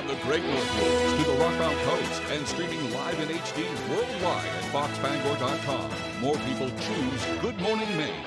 the Great Northwoods to the Rock Mountain Coast and streaming live in HD worldwide at foxbangor.com. More people choose Good Morning Maine.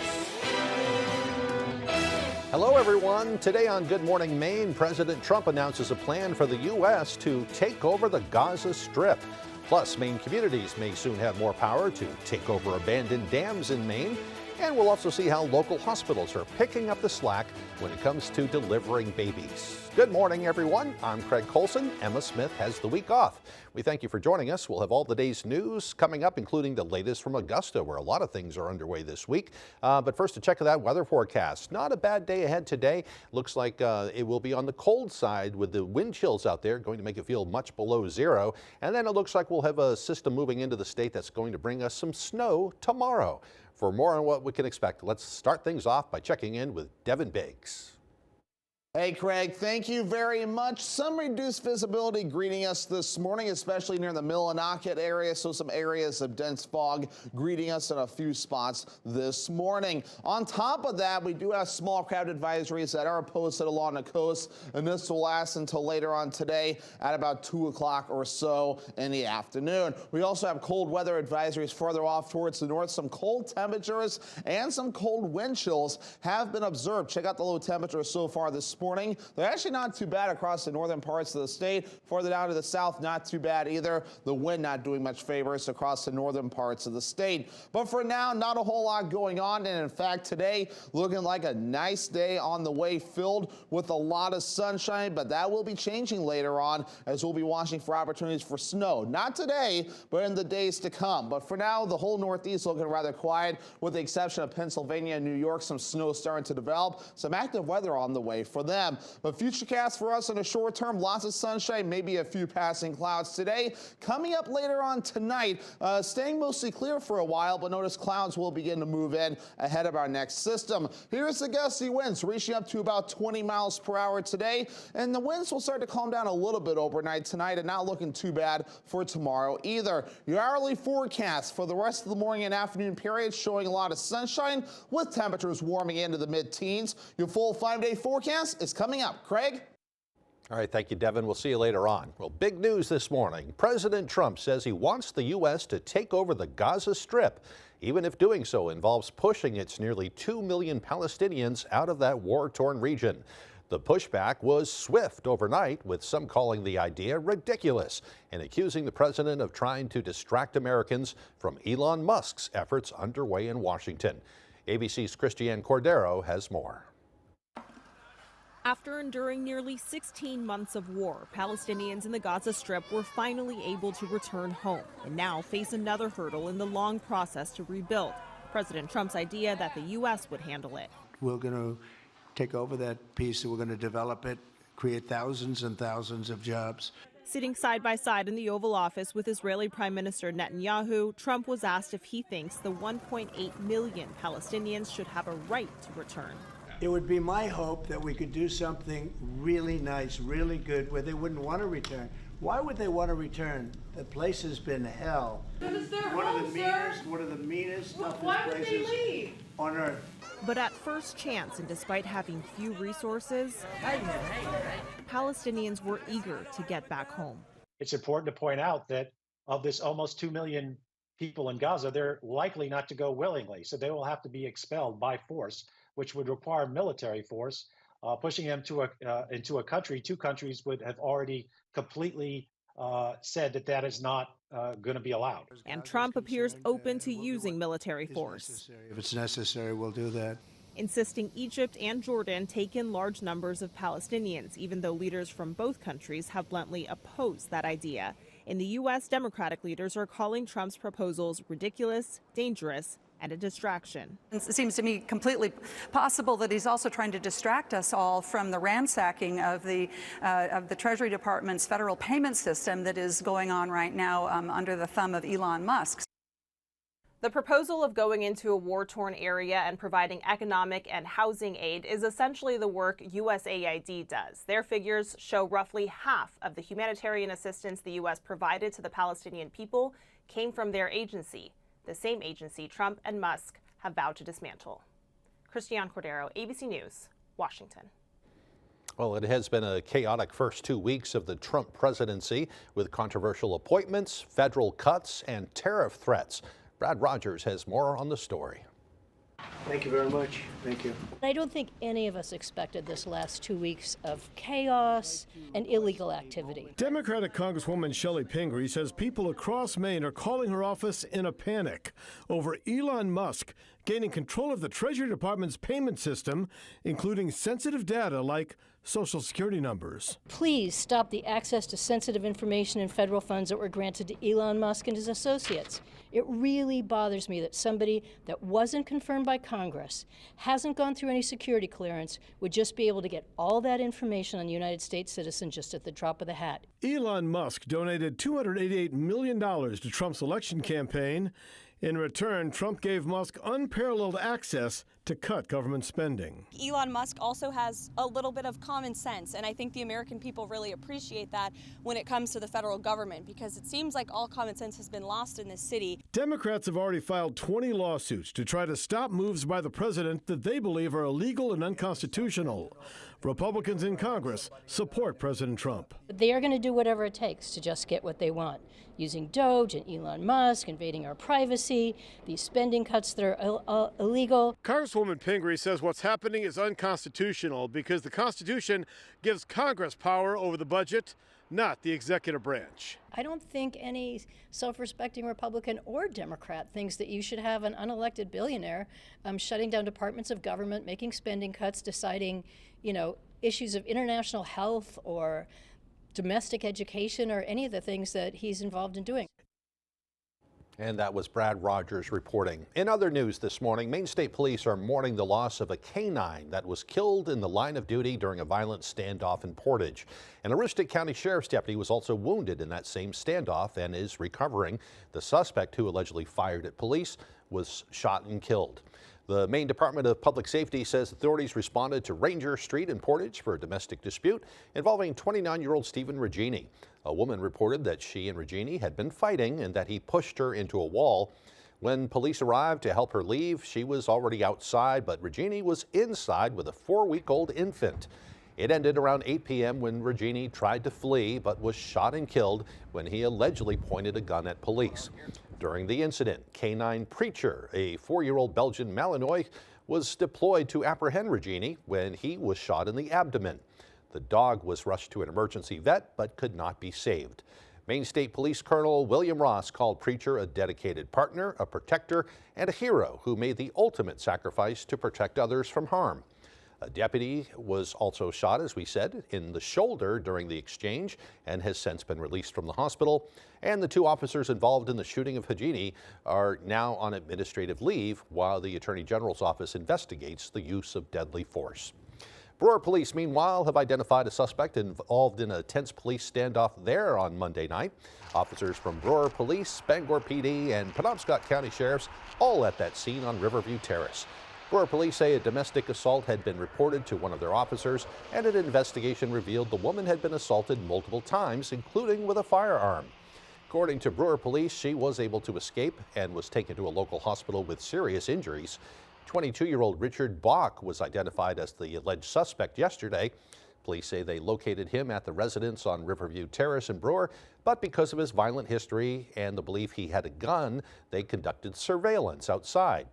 Hello, everyone. Today on Good Morning Maine, President Trump announces a plan for the U.S. to take over the Gaza Strip. Plus, Maine communities may soon have more power to take over abandoned dams in Maine. And we'll also see how local hospitals are picking up the slack when it comes to delivering babies. Good morning, everyone. I'm Craig Colson. Emma Smith has the week off. We thank you for joining us. We'll have all the day's news coming up, including the latest from Augusta, where a lot of things are underway this week. But first, to check that weather forecast. Not a bad day ahead today. Looks like it will be on the cold side with the wind chills out there, going to make it feel much below zero. And then it looks like we'll have a system moving into the state that's going to bring us some snow tomorrow. For more on what we can expect, let's start things off by checking in with Devin Biggs. Hey, Craig, thank you very much. Some reduced visibility greeting us this morning, especially near the Millinocket area. So some areas of dense fog greeting us in a few spots this morning. On top of that, we do have small crowd advisories that are posted along the coast, and this will last until later on today at about 2 o'clock or so in the afternoon. We also have cold weather advisories further off towards the north. Some cold temperatures and some cold wind chills have been observed. Check out the low temperatures so far this morning. They're actually not too bad across the northern parts of the state. Further down to the south, not too bad either. The wind not doing much favors across the northern parts of the state. But for now, not a whole lot going on. And in fact, today looking like a nice day on the way, filled with a lot of sunshine. But that will be changing later on as we'll be watching for opportunities for snow. Not today, but in the days to come. But for now, the whole Northeast looking rather quiet, with the exception of Pennsylvania and New York. Some snow starting to develop. Some active weather on the way for them. But futurecast for us in the short term, lots of sunshine, maybe a few passing clouds today. Coming up later on tonight, staying mostly clear for a while, but notice clouds will begin to move in ahead of our next system. Here's the gusty winds reaching up to about 20 miles per hour today, and the winds will start to calm down a little bit overnight tonight and not looking too bad for tomorrow either. Your hourly forecast for the rest of the morning and afternoon period showing a lot of sunshine with temperatures warming into the mid-teens. Your full 5-day forecast is coming up. Craig? All right, thank you, Devin. We'll see you later on. Well, big news this morning. President Trump says he wants the U.S. to take over the Gaza Strip, even if doing so involves pushing its nearly 2 million Palestinians out of that war-torn region. The pushback was swift overnight, with some calling the idea ridiculous and accusing the president of trying to distract Americans from Elon Musk's efforts underway in Washington. ABC's Christiane Cordero has more. After enduring nearly 16 months of war, Palestinians in the Gaza Strip were finally able to return home and now face another hurdle in the long process to rebuild. President Trump's idea that the U.S. would handle it. We're going to take over that piece, and we're going to develop it, create thousands and thousands of jobs. Sitting side by side in the Oval Office with Israeli Prime Minister Netanyahu, Trump was asked if he thinks the 1.8 million Palestinians should have a right to return. It would be my hope that we could do something really nice, really good, where they wouldn't want to return. Why would they want to return? The place has been hell. It's their one home, of the meanest, toughest why would places they leave? on earth. But at first chance, and despite having few resources, Palestinians were eager to get back home. It's important to point out that of this almost 2 million people in Gaza, they're likely not to go willingly. So they will have to be expelled by force, which would require military force. Pushing them into a country, two countries would have already completely said that that is not going to be allowed. And Trump appears open to using military force. If it's necessary, we'll do that. Insisting Egypt and Jordan take in large numbers of Palestinians, even though leaders from both countries have bluntly opposed that idea. In the U.S., Democratic leaders are calling Trump's proposals ridiculous, dangerous, and a distraction. It seems to me completely possible that he's also trying to distract us all from the ransacking of the Treasury Department's federal payment system that is going on right now under the thumb of Elon Musk. The proposal of going into a war-torn area and providing economic and housing aid is essentially the work USAID does. Their figures show roughly half of the humanitarian assistance the U.S. provided to the Palestinian people came from their agency, the same agency Trump and Musk have vowed to dismantle. Christiane Cordero, ABC News, Washington. Well, it has been a chaotic first 2 weeks of the Trump presidency with controversial appointments, federal cuts, and tariff threats. Brad Rogers has more on the story. Thank you very much. Thank you. I don't think any of us expected this last 2 weeks of chaos and illegal activity. Democratic Congresswoman Shelley Pingree says people across Maine are calling her office in a panic over Elon Musk gaining control of the Treasury Department's payment system, including sensitive data like Social Security numbers. Please stop the access to sensitive information and federal funds that were granted to Elon Musk and his associates. It really bothers me that somebody that wasn't confirmed by Congress, hasn't gone through any security clearance, would just be able to get all that information on United States citizens just at the drop of the hat. Elon Musk donated $288 million to Trump's election campaign. In return, Trump gave Musk unparalleled access to cut government spending. Elon Musk also has a little bit of common sense, and I think the American people really appreciate that when it comes to the federal government, because it seems like all common sense has been lost in this city. Democrats have already filed 20 lawsuits to try to stop moves by the president that they believe are illegal and unconstitutional. Republicans in Congress support President Trump. They are going to do whatever it takes to just get what they want, using Doge and Elon Musk, invading our privacy, these spending cuts that are illegal. Congresswoman Pingree says what's happening is unconstitutional because the Constitution gives Congress power over the budget, not the executive branch. I don't think any self-respecting Republican or Democrat thinks that you should have an unelected billionaire shutting down departments of government, making spending cuts, deciding, issues of international health or domestic education or any of the things that he's involved in doing. And that was Brad Rogers reporting. In other news this morning, Maine State Police are mourning the loss of a canine that was killed in the line of duty during a violent standoff in Portage. An Aroostook County Sheriff's deputy was also wounded in that same standoff and is recovering. The suspect, who allegedly fired at police, was shot and killed. The Maine Department of Public Safety says authorities responded to Ranger Street in Portage for a domestic dispute involving 29-year-old Stephen Regini. A woman reported that she and Regini had been fighting and that he pushed her into a wall. When police arrived to help her leave, she was already outside, but Regini was inside with a 4-week-old infant. It ended around 8 p.m. when Regini tried to flee, but was shot and killed when he allegedly pointed a gun at police. During the incident, Canine Preacher, a 4-year-old Belgian Malinois, was deployed to apprehend Regini when he was shot in the abdomen. The dog was rushed to an emergency vet but could not be saved. Maine State Police Colonel William Ross called Preacher a dedicated partner, a protector, and a hero who made the ultimate sacrifice to protect others from harm. A deputy was also shot, as we said, in the shoulder during the exchange and has since been released from the hospital. And the 2 officers involved in the shooting of Regini are now on administrative leave while the Attorney General's office investigates the use of deadly force. Brewer police, meanwhile, have identified a suspect involved in a tense police standoff there on Monday night. Officers from Brewer Police, Bangor PD, and Penobscot County Sheriffs all at that scene on Riverview Terrace. Brewer police say a domestic assault had been reported to one of their officers, and an investigation revealed the woman had been assaulted multiple times, including with a firearm. According to Brewer police, she was able to escape and was taken to a local hospital with serious injuries. 22-year-old Richard Bach was identified as the alleged suspect yesterday. Police say they located him at the residence on Riverview Terrace in Brewer, but because of his violent history and the belief he had a gun, they conducted surveillance outside.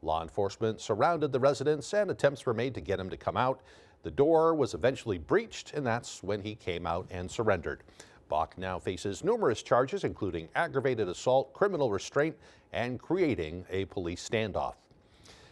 Law enforcement surrounded the residence and attempts were made to get him to come out. The door was eventually breached, and that's when he came out and surrendered. Bach now faces numerous charges, including aggravated assault, criminal restraint, and creating a police standoff.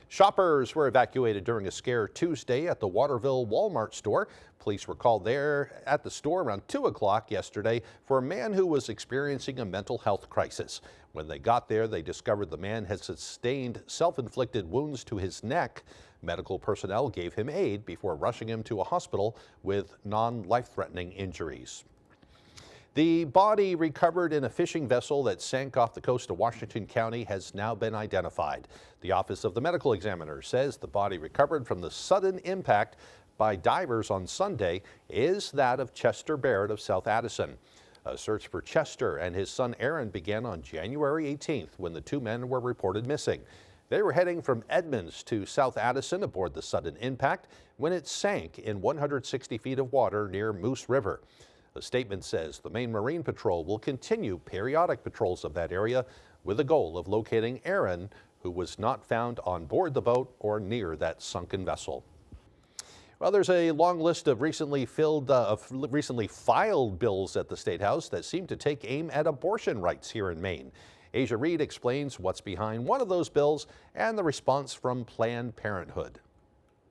Shoppers were evacuated during a scare Tuesday at the Waterville Walmart store. Police were called there at the store around 2 o'clock yesterday for a man who was experiencing a mental health crisis. When they got there, they discovered the man had sustained self-inflicted wounds to his neck. Medical personnel gave him aid before rushing him to a hospital with non-life-threatening injuries. The body recovered in a fishing vessel that sank off the coast of Washington County has now been identified. The Office of the Medical Examiner says the body recovered from the sudden impact by divers on Sunday is that of Chester Barrett of South Addison. A search for Chester and his son Aaron began on January 18th when the 2 men were reported missing. They were heading from Edmonds to South Addison aboard the sudden impact when it sank in 160 feet of water near Moose River. The statement says the Maine Marine Patrol will continue periodic patrols of that area with the goal of locating Aaron, who was not found on board the boat or near that sunken vessel. Well, there's a long list of recently filed bills at the State House that seem to take aim at abortion rights here in Maine. Asia Reed explains what's behind one of those bills and the response from Planned Parenthood.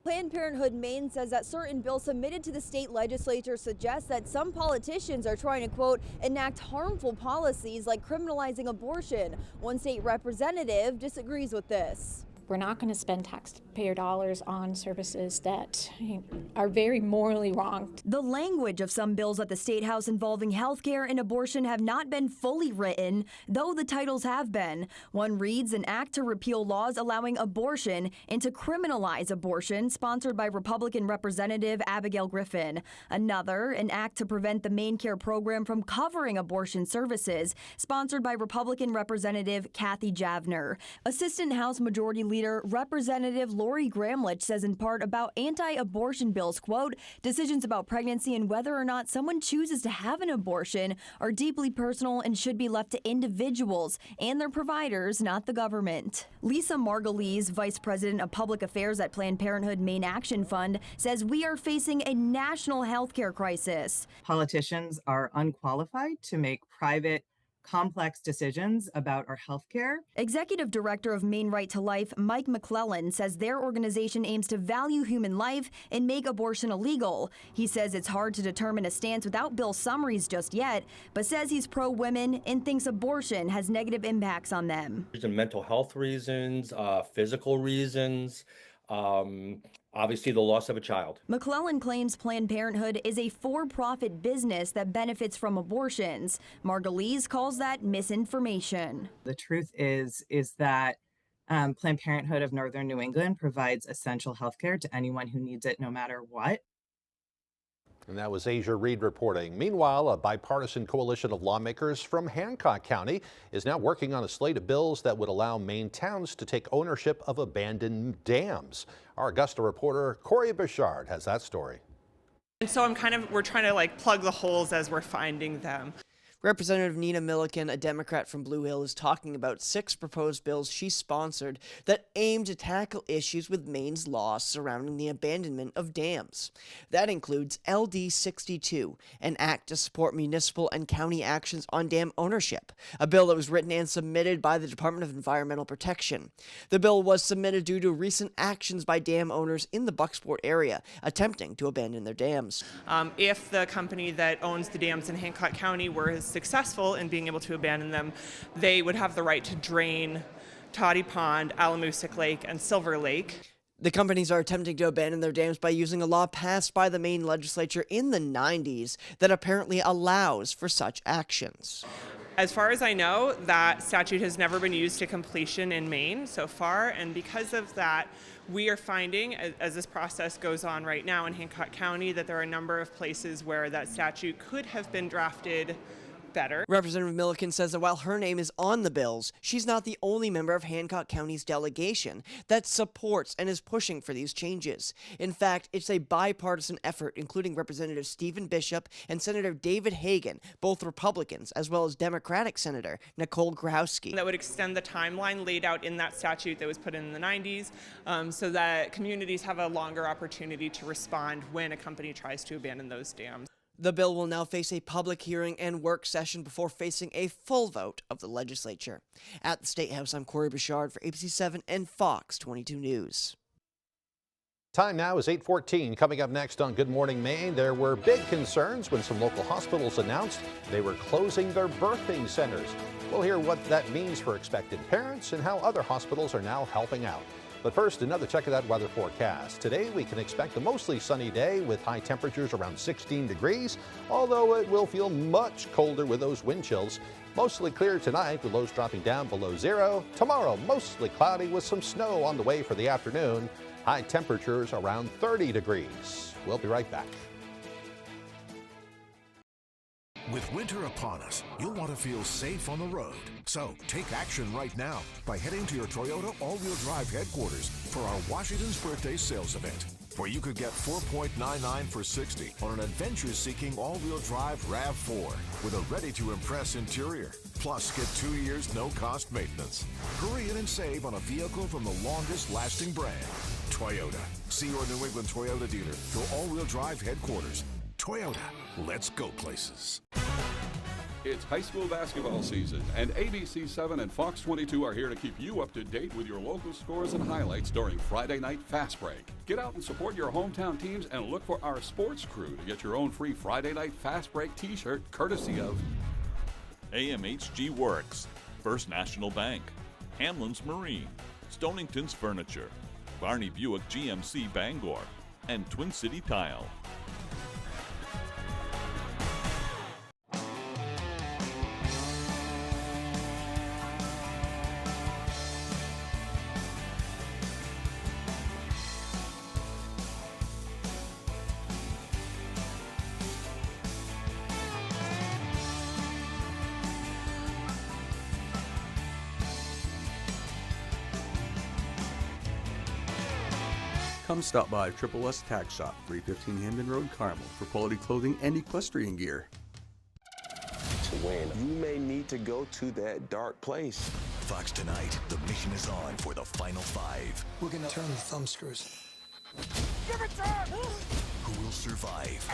Planned Parenthood Maine says that certain bills submitted to the state legislature suggest that some politicians are trying to, quote, enact harmful policies like criminalizing abortion. One state representative disagrees with this. We're not going to spend taxpayer dollars on services that are very morally wrong. The language of some bills at the State House involving health care and abortion have not been fully written, though the titles have been. One reads an act to repeal laws allowing abortion and to criminalize abortion, sponsored by Republican Representative Abigail Griffin. Another, an act to prevent the Maine Care program from covering abortion services, sponsored by Republican Representative Kathy Javner. Assistant House Majority Leader Representative Lori Gramlich says in part about anti-abortion bills, quote, decisions about pregnancy and whether or not someone chooses to have an abortion are deeply personal and should be left to individuals and their providers, not the government. Lisa Margulies, Vice President of Public Affairs at Planned Parenthood Maine Action Fund, says we are facing a national health care crisis. Politicians are unqualified to make private complex decisions about our health care. Executive Director of Maine Right to Life, Mike McClellan, says their organization aims to value human life and make abortion illegal. He says it's hard to determine a stance without bill summaries just yet, but says he's pro-women and thinks abortion has negative impacts on them. There's mental health reasons, physical reasons, obviously the loss of a child. McClellan claims Planned Parenthood is a for-profit business that benefits from abortions. Margulies calls that misinformation. The truth is that Planned Parenthood of Northern New England provides essential health care to anyone who needs it, no matter what. And that was Asia Reed reporting. Meanwhile, a bipartisan coalition of lawmakers from Hancock County is now working on a slate of bills that would allow Maine towns to take ownership of abandoned dams. Our Augusta reporter Corey Bichard has that story. And so we're trying to plug the holes as we're finding them. Representative Nina Milliken, a Democrat from Blue Hill, is talking about 6 proposed bills she sponsored that aim to tackle issues with Maine's laws surrounding the abandonment of dams. That includes LD 62, an act to support municipal and county actions on dam ownership, a bill that was written and submitted by the Department of Environmental Protection. The bill was submitted due to recent actions by dam owners in the Bucksport area, attempting to abandon their dams. If the company that owns the dams in Hancock County were successful in being able to abandon them, they would have the right to drain Toddy Pond, Alamoosic Lake, and Silver Lake. The companies are attempting to abandon their dams by using a law passed by the Maine legislature in the 90s that apparently allows for such actions. As far as I know, that statute has never been used to completion in Maine so far, and because of that, we are finding, as this process goes on right now in Hancock County, that there are a number of places where that statute could have been drafted better. Representative Milliken says that while her name is on the bills, she's not the only member of Hancock County's delegation that supports and is pushing for these changes. In fact, it's a bipartisan effort, including Representative Stephen Bishop and Senator David Hagan, both Republicans, as well as Democratic Senator Nicole Growski. That would extend the timeline laid out in that statute that was put in the 90s so that communities have a longer opportunity to respond when a company tries to abandon those dams. The bill will now face a public hearing and work session before facing a full vote of the legislature. At the State House, I'm Corey Bichard for ABC7 and Fox 22 News. Time now is 8:14. Coming up next on Good Morning Maine, there were big concerns when some local hospitals announced they were closing their birthing centers. We'll hear what that means for expectant parents and how other hospitals are now helping out. But first, another check of that weather forecast. Today, we can expect a mostly sunny day with high temperatures around 16 degrees, although it will feel much colder with those wind chills. Mostly clear tonight with lows dropping down below 0. Tomorrow, mostly cloudy with some snow on the way for the afternoon. High temperatures around 30 degrees. We'll be right back. With winter upon us, you'll want to feel safe on the road. So take action right now by heading to your Toyota all-wheel drive headquarters for our Washington's Birthday Sales Event, where you could get $4.99 for $60 on an adventure-seeking all-wheel drive RAV4 with a ready-to-impress interior. Plus, get 2 years no-cost maintenance. Hurry in and save on a vehicle from the longest-lasting brand, Toyota. See your New England Toyota dealer for all-wheel drive headquarters. Toyota, let's go places. It's high school basketball season, and ABC7 and Fox 22 are here to keep you up to date with your local scores and highlights during Friday Night Fast Break. Get out and support your hometown teams and look for our sports crew to get your own free Friday Night Fast Break t-shirt courtesy of AMHG Works, First National Bank, Hamlin's Marine, Stonington's Furniture, Barney Buick GMC Bangor, and Twin City Tile. Come stop by Triple S Tack Shop, 315 Hamden Road, Carmel, for quality clothing and equestrian gear. To win, you may need to go to that dark place. Fox tonight, the mission is on for the final five. We're gonna turn the thumb screws. Give it to him! Who will survive?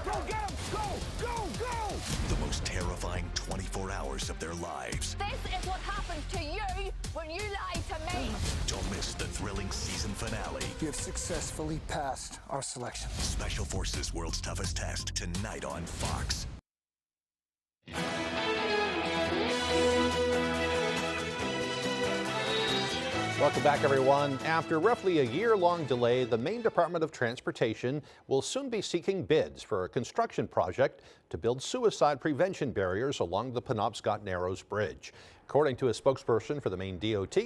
Go get him! Go! Go! Go! The most terrifying 24 hours of their lives. This is what happens to you when you lie to me. Don't miss the thrilling season finale. You have successfully passed our selection. Special Forces World's Toughest Test, tonight on Fox. Welcome back, everyone. After roughly a year-long delay, the Maine Department of Transportation will soon be seeking bids for a construction project to build suicide prevention barriers along the Penobscot Narrows Bridge. According to a spokesperson for the Maine DOT,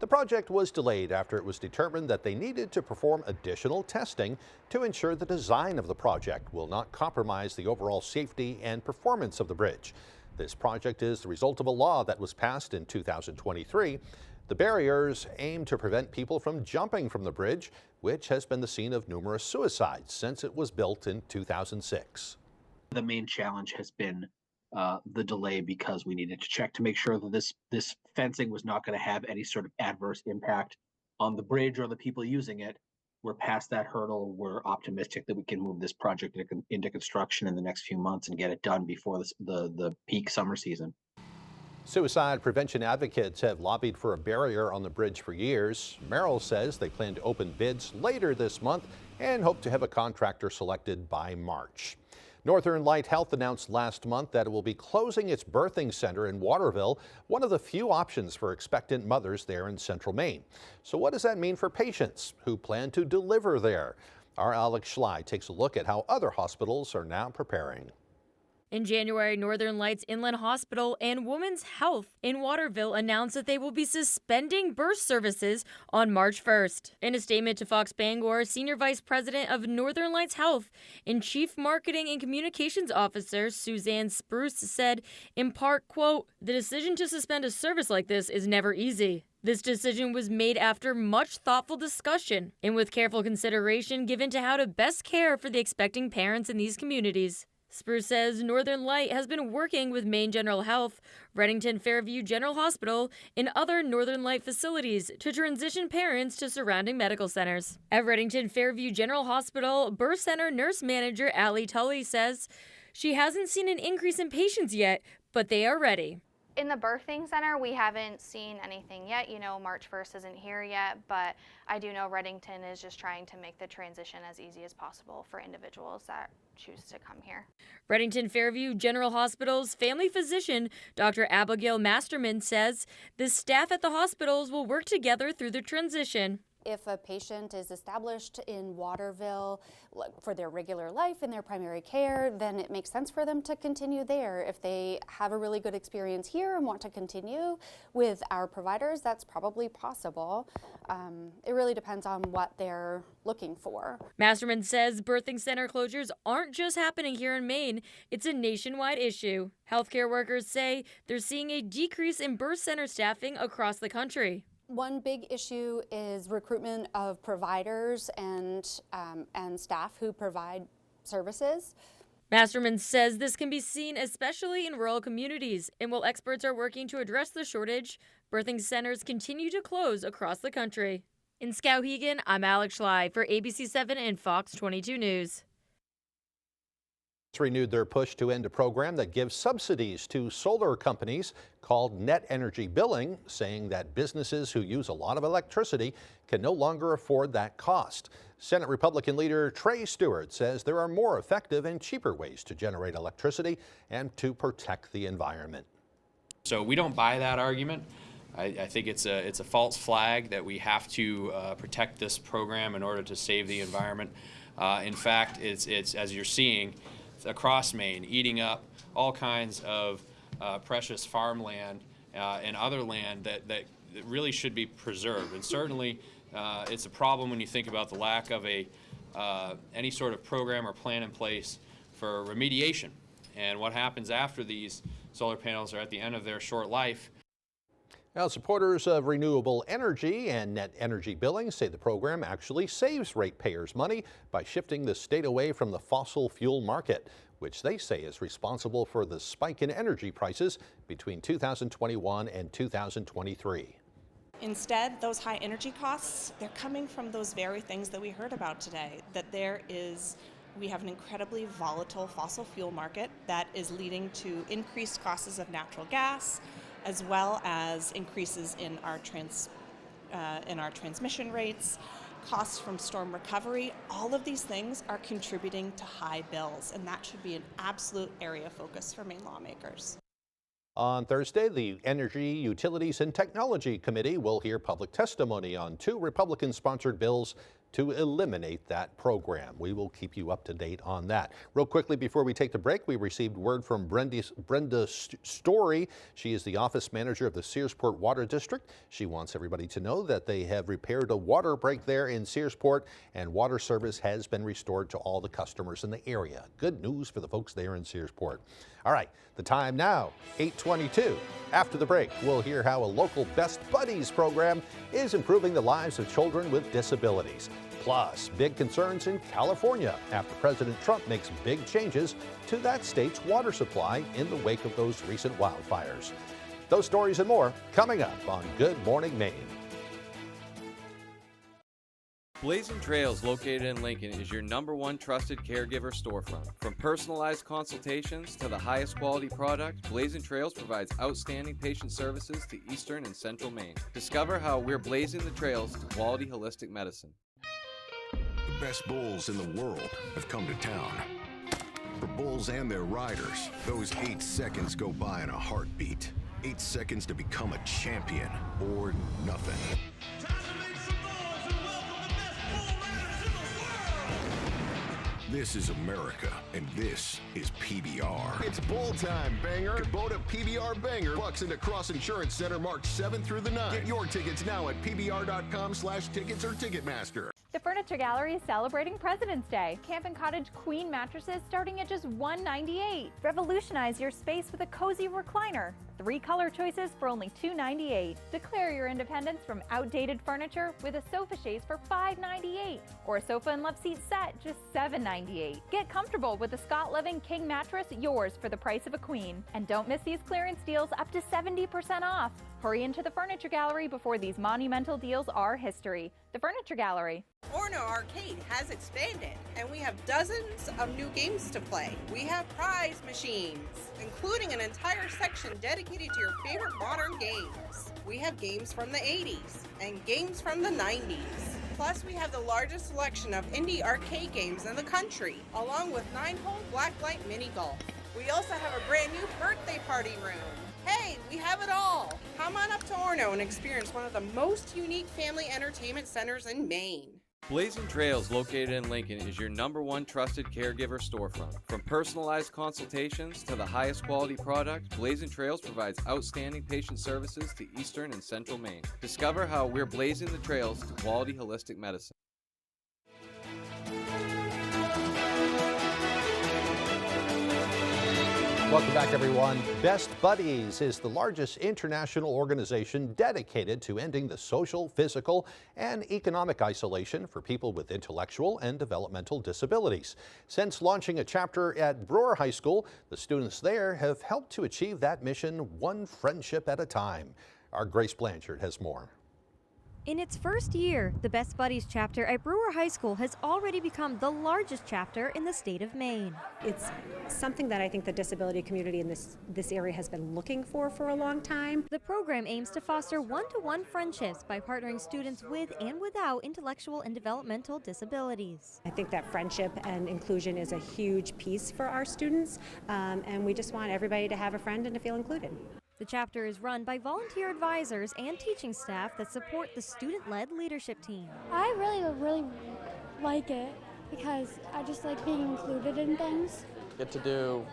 the project was delayed after it was determined that they needed to perform additional testing to ensure the design of the project will not compromise the overall safety and performance of the bridge. This project is the result of a law that was passed in 2023. The barriers aim to prevent people from jumping from the bridge, which has been the scene of numerous suicides since it was built in 2006. The main challenge has been the delay because we needed to check to make sure that this fencing was not going to have any sort of adverse impact on the bridge or the people using it. We're past that hurdle. We're optimistic that we can move this project into construction in the next few months and get it done before the peak summer season. Suicide prevention advocates have lobbied for a barrier on the bridge for years. Merrill says they plan to open bids later this month and hope to have a contractor selected by March. Northern Light Health announced last month that it will be closing its birthing center in Waterville, one of the few options for expectant mothers there in central Maine. So what does that mean for patients who plan to deliver there? Our Alex Schley takes a look at how other hospitals are now preparing. In January, Northern Lights Inland Hospital and Women's Health in Waterville announced that they will be suspending birth services on March 1st. In a statement to Fox Bangor, Senior Vice President of Northern Lights Health and Chief Marketing and Communications Officer Suzanne Spruce said, in part, quote, "The decision to suspend a service like this is never easy. This decision was made after much thoughtful discussion and with careful consideration given to how to best care for the expecting parents in these communities." Spruce says Northern Light has been working with Maine General Health, Redington Fairview General Hospital, and other Northern Light facilities to transition parents to surrounding medical centers. At Redington Fairview General Hospital, birth center nurse manager Allie Tully says she hasn't seen an increase in patients yet, but they are ready. In the birthing center, we haven't seen anything yet. You know, March 1st isn't here yet, but I do know Redington is just trying to make the transition as easy as possible for individuals that choose to come here. Redington Fairview General Hospital's family physician, Dr. Abigail Masterman, says the staff at the hospitals will work together through the transition. if a patient is established in Waterville for their regular life in their primary care, then it makes sense for them to continue there. If they have a really good experience here and want to continue with our providers, that's probably possible. It really depends on what they're looking for. Masterman says birthing center closures aren't just happening here in Maine, it's a nationwide issue. Healthcare workers say they're seeing a decrease in birth center staffing across the country. One big issue is recruitment of providers and staff who provide services. Masterman says this can be seen especially in rural communities, and while experts are working to address the shortage, birthing centers continue to close across the country. In Skowhegan, I'm Alex Schley for ABC 7 and Fox 22 News. Renewed their push to end a program that gives subsidies to solar companies called net energy billing, saying that businesses who use a lot of electricity can no longer afford that cost. Senate Republican leader Trey Stewart says there are more effective and cheaper ways to generate electricity and to protect the environment. So we don't buy that argument. I think it's a false flag that we have to protect this program in order to save the environment. In fact, it's as you're seeing across Maine, eating up all kinds of precious farmland and other land that really should be preserved. And certainly it's a problem when you think about the lack of any sort of program or plan in place for remediation and what happens after these solar panels are at the end of their short life. Now, supporters of renewable energy and net energy billing say the program actually saves ratepayers money by shifting the state away from the fossil fuel market, which they say is responsible for the spike in energy prices between 2021 and 2023. Instead, those high energy costs, they're coming from those very things that we heard about today, that we have an incredibly volatile fossil fuel market that is leading to increased costs of natural gas, as well as increases in our transmission rates, costs from storm recovery. All of these things are contributing to high bills, and that should be an absolute area of focus for Maine lawmakers. On Thursday, the Energy, Utilities and Technology Committee will hear public testimony on 2 Republican-sponsored bills to eliminate that program. We will keep you up to date on that. Real quickly before we take the break, we received word from Brenda Story. She is the office manager of the Searsport Water District. She wants everybody to know that they have repaired a water break there in Searsport, and water service has been restored to all the customers in the area. Good news for the folks there in Searsport. All right, the time now, 8:22. After the break, we'll hear how a local Best Buddies program is improving the lives of children with disabilities. Plus, big concerns in California after President Trump makes big changes to that state's water supply in the wake of those recent wildfires. Those stories and more coming up on Good Morning Maine. Blazing Trails, located in Lincoln, is your #1 trusted caregiver storefront. From personalized consultations to the highest quality product, Blazing Trails provides outstanding patient services to Eastern and Central Maine. Discover how we're blazing the trails to quality holistic medicine. The best bulls in the world have come to town. For bulls and their riders, those 8 seconds go by in a heartbeat. 8 seconds to become a champion or nothing. This is America, and this is PBR. It's bull time, banger. Kubota PBR Banger bucks into Cross Insurance Center March 7th through the 9th. Get your tickets now at pbr.com/tickets or Ticketmaster. The Furniture Gallery is celebrating President's Day. Camp and Cottage Queen mattresses starting at just $198. Revolutionize your space with a cozy recliner. 3 color choices for only $298. Declare your independence from outdated furniture with a sofa chaise for $598 or a sofa and love seat set just $798. Get comfortable with the Scott Living King mattress, yours for the price of a queen. And don't miss these clearance deals up to 70% off. Hurry into the Furniture Gallery before these monumental deals are history. The Furniture Gallery. Orno Arcade has expanded, and we have dozens of new games to play. We have prize machines, including an entire section dedicated to your favorite modern games. We have games from the 80s and games from the 90s. Plus, we have the largest selection of indie arcade games in the country, along with 9-hole blacklight mini golf. We also have a brand new birthday party room. Hey, we have it all. Come on up to Orono and experience one of the most unique family entertainment centers in Maine. Blazing Trails, located in Lincoln, is your #1 trusted caregiver storefront. From personalized consultations to the highest quality product, Blazing Trails provides outstanding patient services to Eastern and Central Maine. Discover how we're blazing the trails to quality holistic medicine. Welcome back, everyone. Best Buddies is the largest international organization dedicated to ending the social, physical, and economic isolation for people with intellectual and developmental disabilities. Since launching a chapter at Brewer High School, the students there have helped to achieve that mission one friendship at a time. Our Grace Blanchard has more. In its first year, the Best Buddies chapter at Brewer High School has already become the largest chapter in the state of Maine. It's something that I think the disability community in this area has been looking for a long time. The program aims to foster one-to-one friendships by partnering students with and without intellectual and developmental disabilities. I think that friendship and inclusion is a huge piece for our students, and we just want everybody to have a friend and to feel included. The chapter is run by volunteer advisors and teaching staff that support the student-led leadership team. I really like it because I just like being included in things. Get to do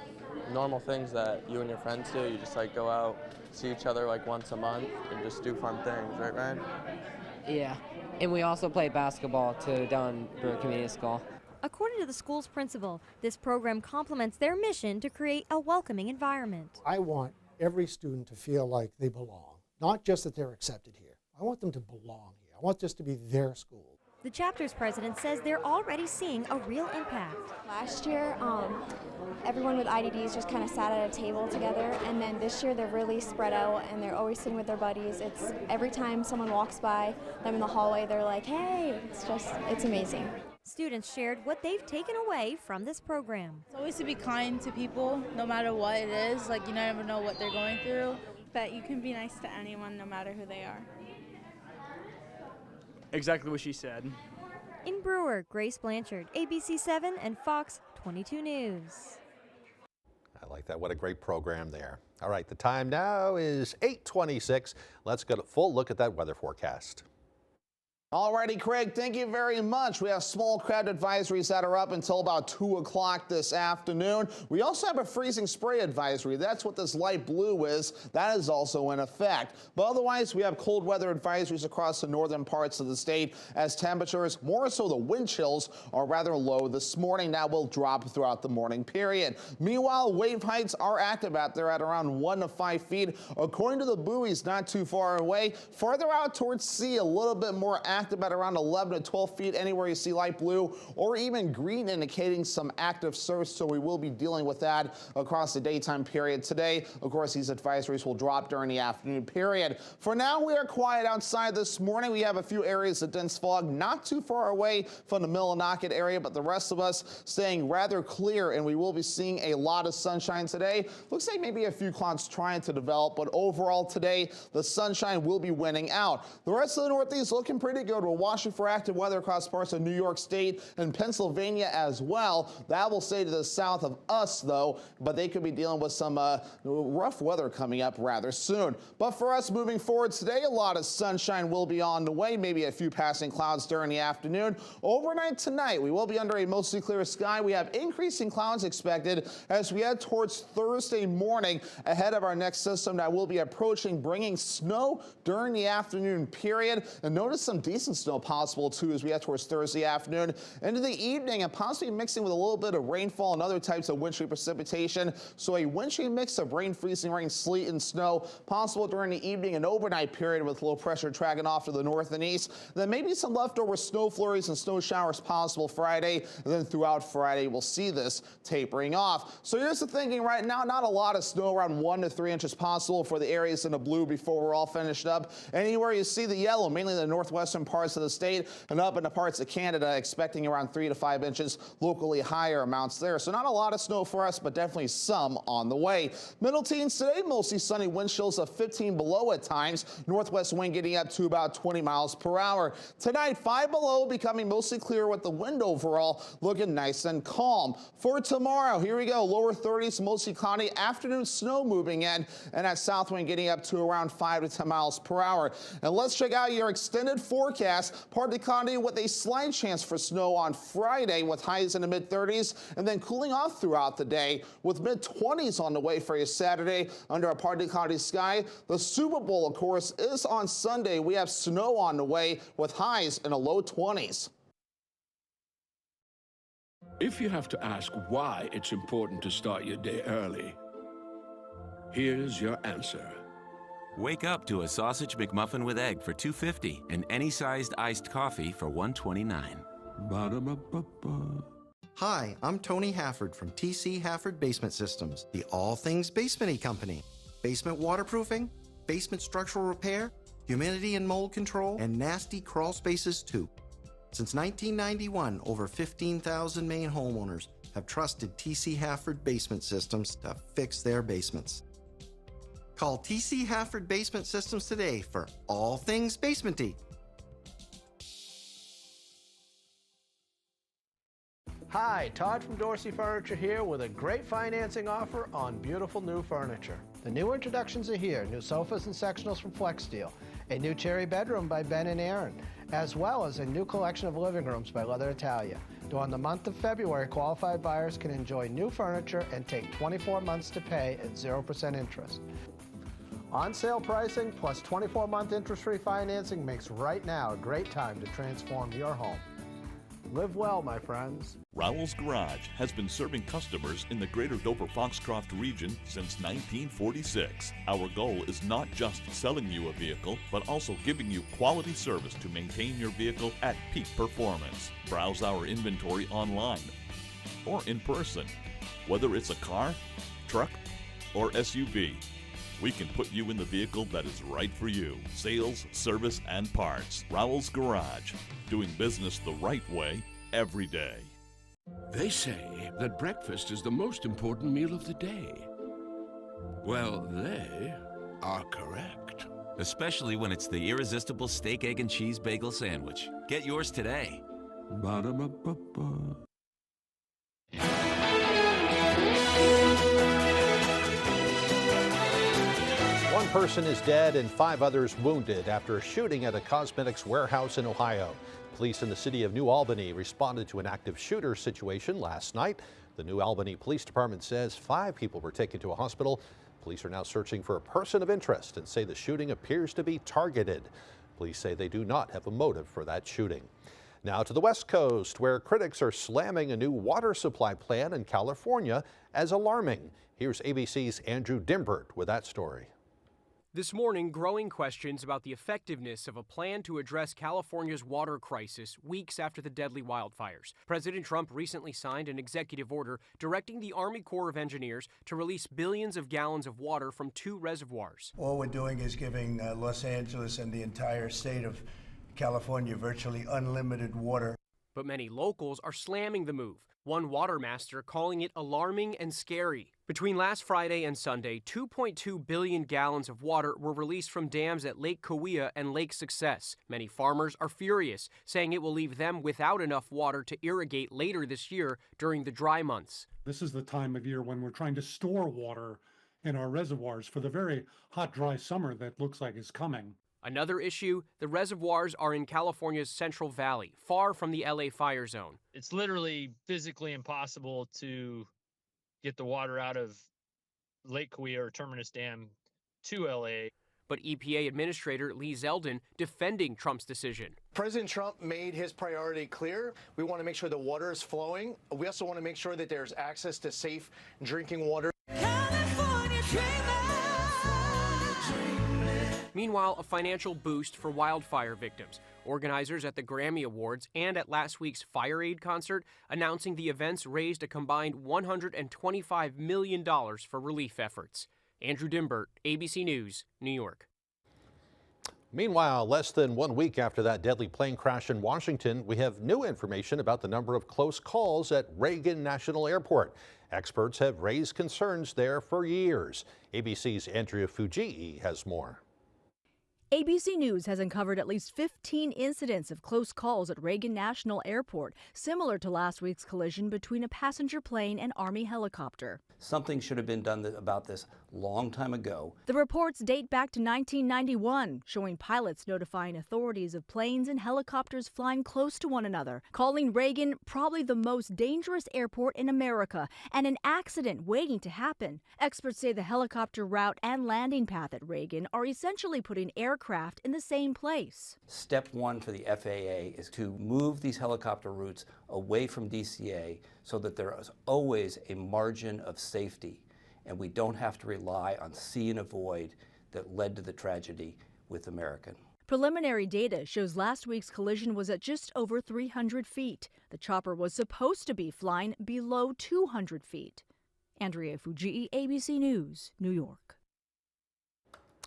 normal things that you and your friends do. You just like go out, see each other like once a month and just do fun things, right, Ryan? Yeah, and we also play basketball down Brewer Community School. According to the school's principal, this program complements their mission to create a welcoming environment. I want every student to feel like they belong, not just that they're accepted here. I want them to belong here. I want this to be their school. The chapter's president says they're already seeing a real impact. Last year, everyone with IDDs just kind of sat at a table together, and then this year they're really spread out and they're always sitting with their buddies. It's every time someone walks by them in the hallway, they're like, hey, it's amazing. Students shared what they've taken away from this program. It's always to be kind to people, no matter what it is. Like, you never know what they're going through. But you can be nice to anyone, no matter who they are. Exactly what she said. In Brewer, Grace Blanchard, ABC 7 and Fox 22 News. I like that. What a great program there. All right, the time now is 8:26. Let's get a full look at that weather forecast. Alrighty, Craig, thank you very much. We have small crowd advisories that are up until about 2 o'clock this afternoon. We also have a freezing spray advisory. That's what this light blue is. That is also in effect. But otherwise, we have cold weather advisories across the northern parts of the state as temperatures, more so the wind chills, are rather low this morning. That will drop throughout the morning period. Meanwhile, wave heights are active out there at around 1 to 5 feet. According to the buoys, not too far away. Farther out towards sea, a little bit more active at around 11 to 12 feet anywhere you see light blue or even green, indicating some active surf. So we will be dealing with that across the daytime period today. Of course, these advisories will drop during the afternoon period. For now, we are quiet outside this morning. We have a few areas of dense fog not too far away from the Millinocket area, but the rest of us staying rather clear, and we will be seeing a lot of sunshine today. Looks like maybe a few clouds trying to develop, but overall today, the sunshine will be winning out. The rest of the Northeast looking pretty good. We're watching for active weather across parts of New York State and Pennsylvania as well. That will stay to the south of us, though, but they could be dealing with some rough weather coming up rather soon. But for us moving forward today, a lot of sunshine will be on the way, maybe a few passing clouds during the afternoon. Overnight tonight, we will be under a mostly clear sky. We have increasing clouds expected as we head towards Thursday morning ahead of our next system that will be approaching, bringing snow during the afternoon period. And notice some decent snow possible too as we head towards Thursday afternoon into the evening, and possibly mixing with a little bit of rainfall and other types of wintry precipitation. So a wintry mix of rain, freezing rain, sleet, and snow possible during the evening and overnight period, with low pressure tracking off to the north and east. Then maybe some leftover snow flurries and snow showers possible Friday, and then throughout Friday we'll see this tapering off. So here's the thinking right now: not a lot of snow, around 1 to 3 inches possible for the areas in the blue before we're all finished up. Anywhere you see the yellow, mainly the northwestern western parts of the state and up into parts of Canada, expecting around 3 to 5 inches, locally higher amounts there. So not a lot of snow for us, but definitely some on the way. Middle teens today, mostly sunny, wind chills of 15 below at times. Northwest wind getting up to about 20 miles per hour. Tonight, 5 below, becoming mostly clear with the wind overall looking nice and calm. For tomorrow, here we go, lower 30s, mostly cloudy, afternoon snow moving in, and that south wind getting up to around 5 to 10 miles per hour. And let's check out your extended forecast. Partly cloudy with a slight chance for snow on Friday with highs in the mid-30s, and then cooling off throughout the day with mid-20s on the way for you Saturday under a partly cloudy sky. The Super Bowl, of course, is on Sunday. We have snow on the way with highs in the low 20s. If you have to ask why it's important to start your day early, here's your answer. Wake up to a sausage McMuffin with egg for $2.50 and any sized iced coffee for $1.29. Ba-da-ba-ba-ba. Hi, I'm Tony Hafford from TC Hafford Basement Systems, the all things basement-y company. Basement waterproofing, basement structural repair, humidity and mold control, and nasty crawl spaces too. Since 1991, over 15,000 Maine homeowners have trusted TC Hafford Basement Systems to fix their basements. Call TC Hafford Basement Systems today for all things basement-y. Hi, Todd from Dorsey Furniture here with a great financing offer on beautiful new furniture. The new introductions are here, new sofas and sectionals from Flex Steel, a new cherry bedroom by Ben and Aaron, as well as a new collection of living rooms by Leather Italia. During the month of February, qualified buyers can enjoy new furniture and take 24 months to pay at 0% interest. On-sale pricing plus 24-month interest-free financing makes right now a great time to transform your home. Live well, my friends. Rowell's Garage has been serving customers in the greater Dover-Foxcroft region since 1946. Our goal is not just selling you a vehicle, but also giving you quality service to maintain your vehicle at peak performance. Browse our inventory online or in person. Whether it's a car, truck, or SUV, we can put you in the vehicle that is right for you. Sales, service, and parts. Rowell's Garage. Doing business the right way every day. They say that breakfast is the most important meal of the day. Well, they are correct. Especially when it's the irresistible steak, egg, and cheese bagel sandwich. Get yours today. Ba-da-ba-ba-ba. One person is dead and 5 others wounded after a shooting at a cosmetics warehouse in Ohio. Police in the city of New Albany responded to an active shooter situation last night. The New Albany Police Department says 5 people were taken to a hospital. Police are now searching for a person of interest and say the shooting appears to be targeted. Police say they do not have a motive for that shooting. Now to the West Coast, where critics are slamming a new water supply plan in California as alarming. Here's ABC's Andrew Dimbert with that story. This morning, growing questions about the effectiveness of a plan to address California's water crisis weeks after the deadly wildfires. President Trump recently signed an executive order directing the Army Corps of Engineers to release billions of gallons of water from 2 reservoirs. All we're doing is giving Los Angeles and the entire state of California virtually unlimited water. But many locals are slamming the move. One water master calling it alarming and scary. Between last Friday and Sunday, 2.2 billion gallons of water were released from dams at Lake Cahuilla and Lake Success. Many farmers are furious, saying it will leave them without enough water to irrigate later this year during the dry months. This is the time of year when we're trying to store water in our reservoirs for the very hot, dry summer that looks like is coming. Another issue, the reservoirs are in California's Central Valley, far from the LA fire zone. It's literally physically impossible to get the water out of Lake Cahuilla or Terminus Dam to LA. But EPA Administrator Lee Zeldin defending Trump's decision. President Trump made his priority clear. We want to make sure the water is flowing. We also want to make sure that there's access to safe drinking water. Meanwhile, a financial boost for wildfire victims. Organizers at the Grammy Awards and at last week's Fire Aid concert announcing the events raised a combined $125 million for relief efforts. Andrew Dimbert, ABC News, New York. Meanwhile, less than 1 week after that deadly plane crash in Washington, we have new information about the number of close calls at Reagan National Airport. Experts have raised concerns there for years. ABC's Andrea Fujii has more. ABC News has uncovered at least 15 incidents of close calls at Reagan National Airport, similar to last week's collision between a passenger plane and Army helicopter. Something should have been done about this long time ago. The reports date back to 1991, showing pilots notifying authorities of planes and helicopters flying close to one another, calling Reagan probably the most dangerous airport in America and an accident waiting to happen. Experts say the helicopter route and landing path at Reagan are essentially putting aircraft in the same place. Step one for the FAA is to move these helicopter routes away from DCA so that there is always a margin of safety and we don't have to rely on see and avoid that led to the tragedy with American. Preliminary data shows last week's collision was at just over 300 feet. The chopper was supposed to be flying below 200 feet. Andrea Fujii, ABC News, New York.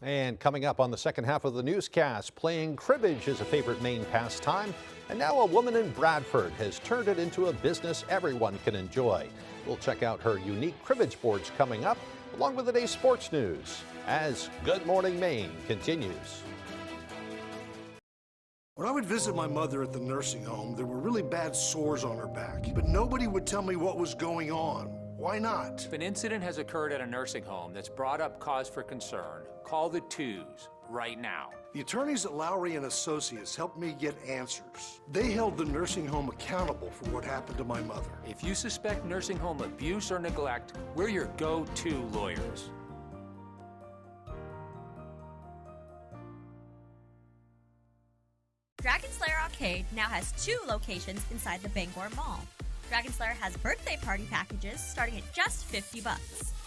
And coming up on the second half of the newscast, playing cribbage is a favorite Maine pastime, and now a woman in Bradford has turned it into a business everyone can enjoy. We'll check out her unique cribbage boards coming up, along with today's sports news, as Good Morning Maine continues. When I would visit my mother at the nursing home, there were really bad sores on her back, but nobody would tell me what was going on. Why not? If an incident has occurred at a nursing home that's brought up cause for concern, call the twos right now. The attorneys at Lowry and Associates helped me get answers. They held the nursing home accountable for what happened to my mother. If you suspect nursing home abuse or neglect, we're your go-to lawyers. Dragon Slayer Arcade now has 2 locations inside the Bangor Mall. Dragon Slayer has birthday party packages starting at just $50,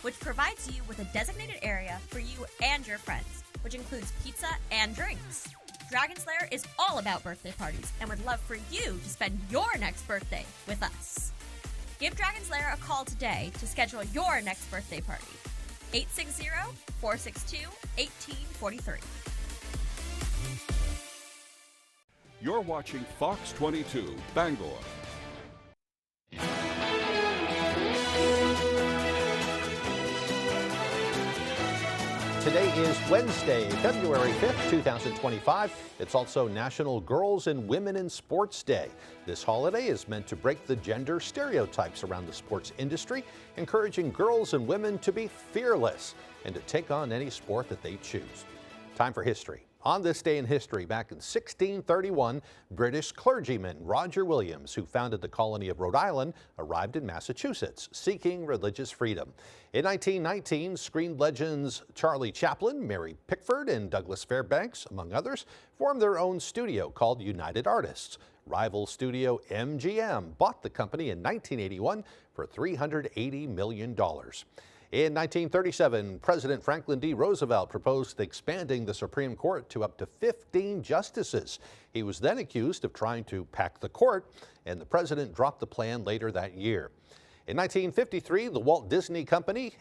which provides you with a designated area for you and your friends, which includes pizza and drinks. Dragon Slayer is all about birthday parties and would love for you to spend your next birthday with us. Give Dragon Slayer a call today to schedule your next birthday party. 860-462-1843. You're watching Fox 22, Bangor. Today is Wednesday, February 5th, 2025. It's also National Girls and Women in Sports Day. This holiday is meant to break the gender stereotypes around the sports industry, encouraging girls and women to be fearless and to take on any sport that they choose. Time for history. On this day in history, back in 1631, British clergyman Roger Williams, who founded the colony of Rhode Island, arrived in Massachusetts seeking religious freedom. In 1919, screen legends Charlie Chaplin, Mary Pickford, and Douglas Fairbanks, among others, formed their own studio called United Artists. Rival studio MGM bought the company in 1981 for $380 million. In 1937, President Franklin D. Roosevelt proposed expanding the Supreme Court to up to 15 justices. He was then accused of trying to pack the court, and the president dropped the plan later that year. In 1953, the Walt Disney Company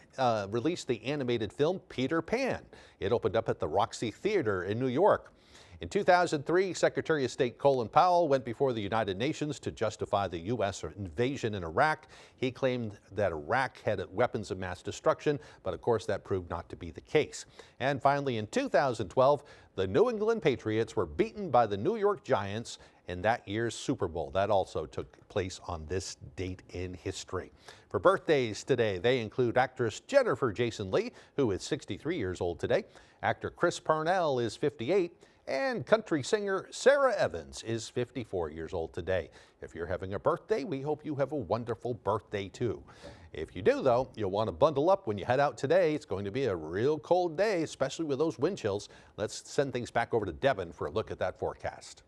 released the animated film Peter Pan. It opened up at the Roxy Theater in New York. In 2003, Secretary of State Colin Powell went before the United Nations to justify the U.S. invasion in Iraq. He claimed that Iraq had weapons of mass destruction, but of course that proved not to be the case. And finally, in 2012, the New England Patriots were beaten by the New York Giants in that year's Super Bowl. That also took place on this date in history. For birthdays today, they include actress Jennifer Jason Leigh, who is 63 years old today. Actor Chris Parnell is 58. And country singer Sarah Evans is 54 years old today. If you're having a birthday, we hope you have a wonderful birthday too. If you do, though, you'll want to bundle up when you head out today. It's going to be a real cold day, especially with those wind chills. Let's send things back over to Devin for a look at that forecast.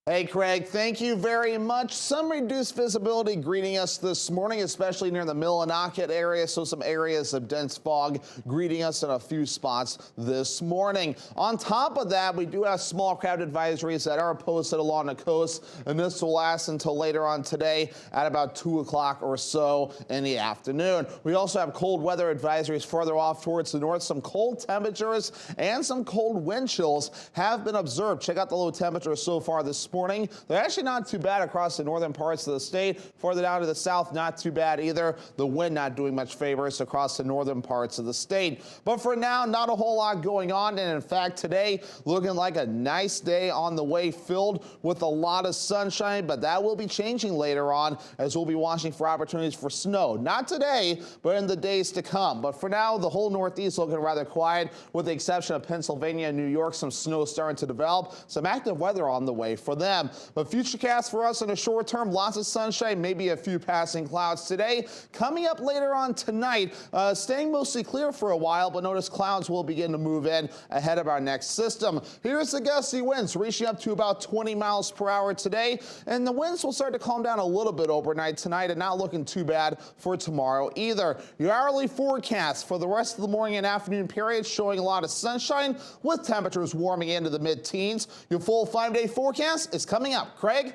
Hey, Craig, thank you very much. Some reduced visibility greeting us this morning, especially near the Millinocket area, so some areas of dense fog greeting us in a few spots this morning. On top of that, we do have small crowd advisories that are posted along the coast, and this will last until later on today at about 2 o'clock or so in the afternoon. We also have cold weather advisories further off towards the north. Some cold temperatures and some cold wind chills have been observed. Check out the low temperatures so far this morning. They're actually not too bad across the northern parts of the state. Further down to the south, not too bad either. The wind not doing much favors across the northern parts of the state. But for now, not a whole lot going on. And in fact, today looking like a nice day on the way, filled with a lot of sunshine. But that will be changing later on as we'll be watching for opportunities for snow. Not today, but in the days to come. But for now, the whole Northeast looking rather quiet, with the exception of Pennsylvania and New York. Some snow starting to develop. Some active weather on the way for them. But futurecast for us in the short term, lots of sunshine, maybe a few passing clouds today. Coming up later on tonight, staying mostly clear for a while, but notice clouds will begin to move in ahead of our next system. Here's the gusty winds reaching up to about 20 miles per hour today, and the winds will start to calm down a little bit overnight tonight and not looking too bad for tomorrow either. Your hourly forecast for the rest of the morning and afternoon period showing a lot of sunshine with temperatures warming into the mid-teens. Your full 5-day forecast is coming up. Craig?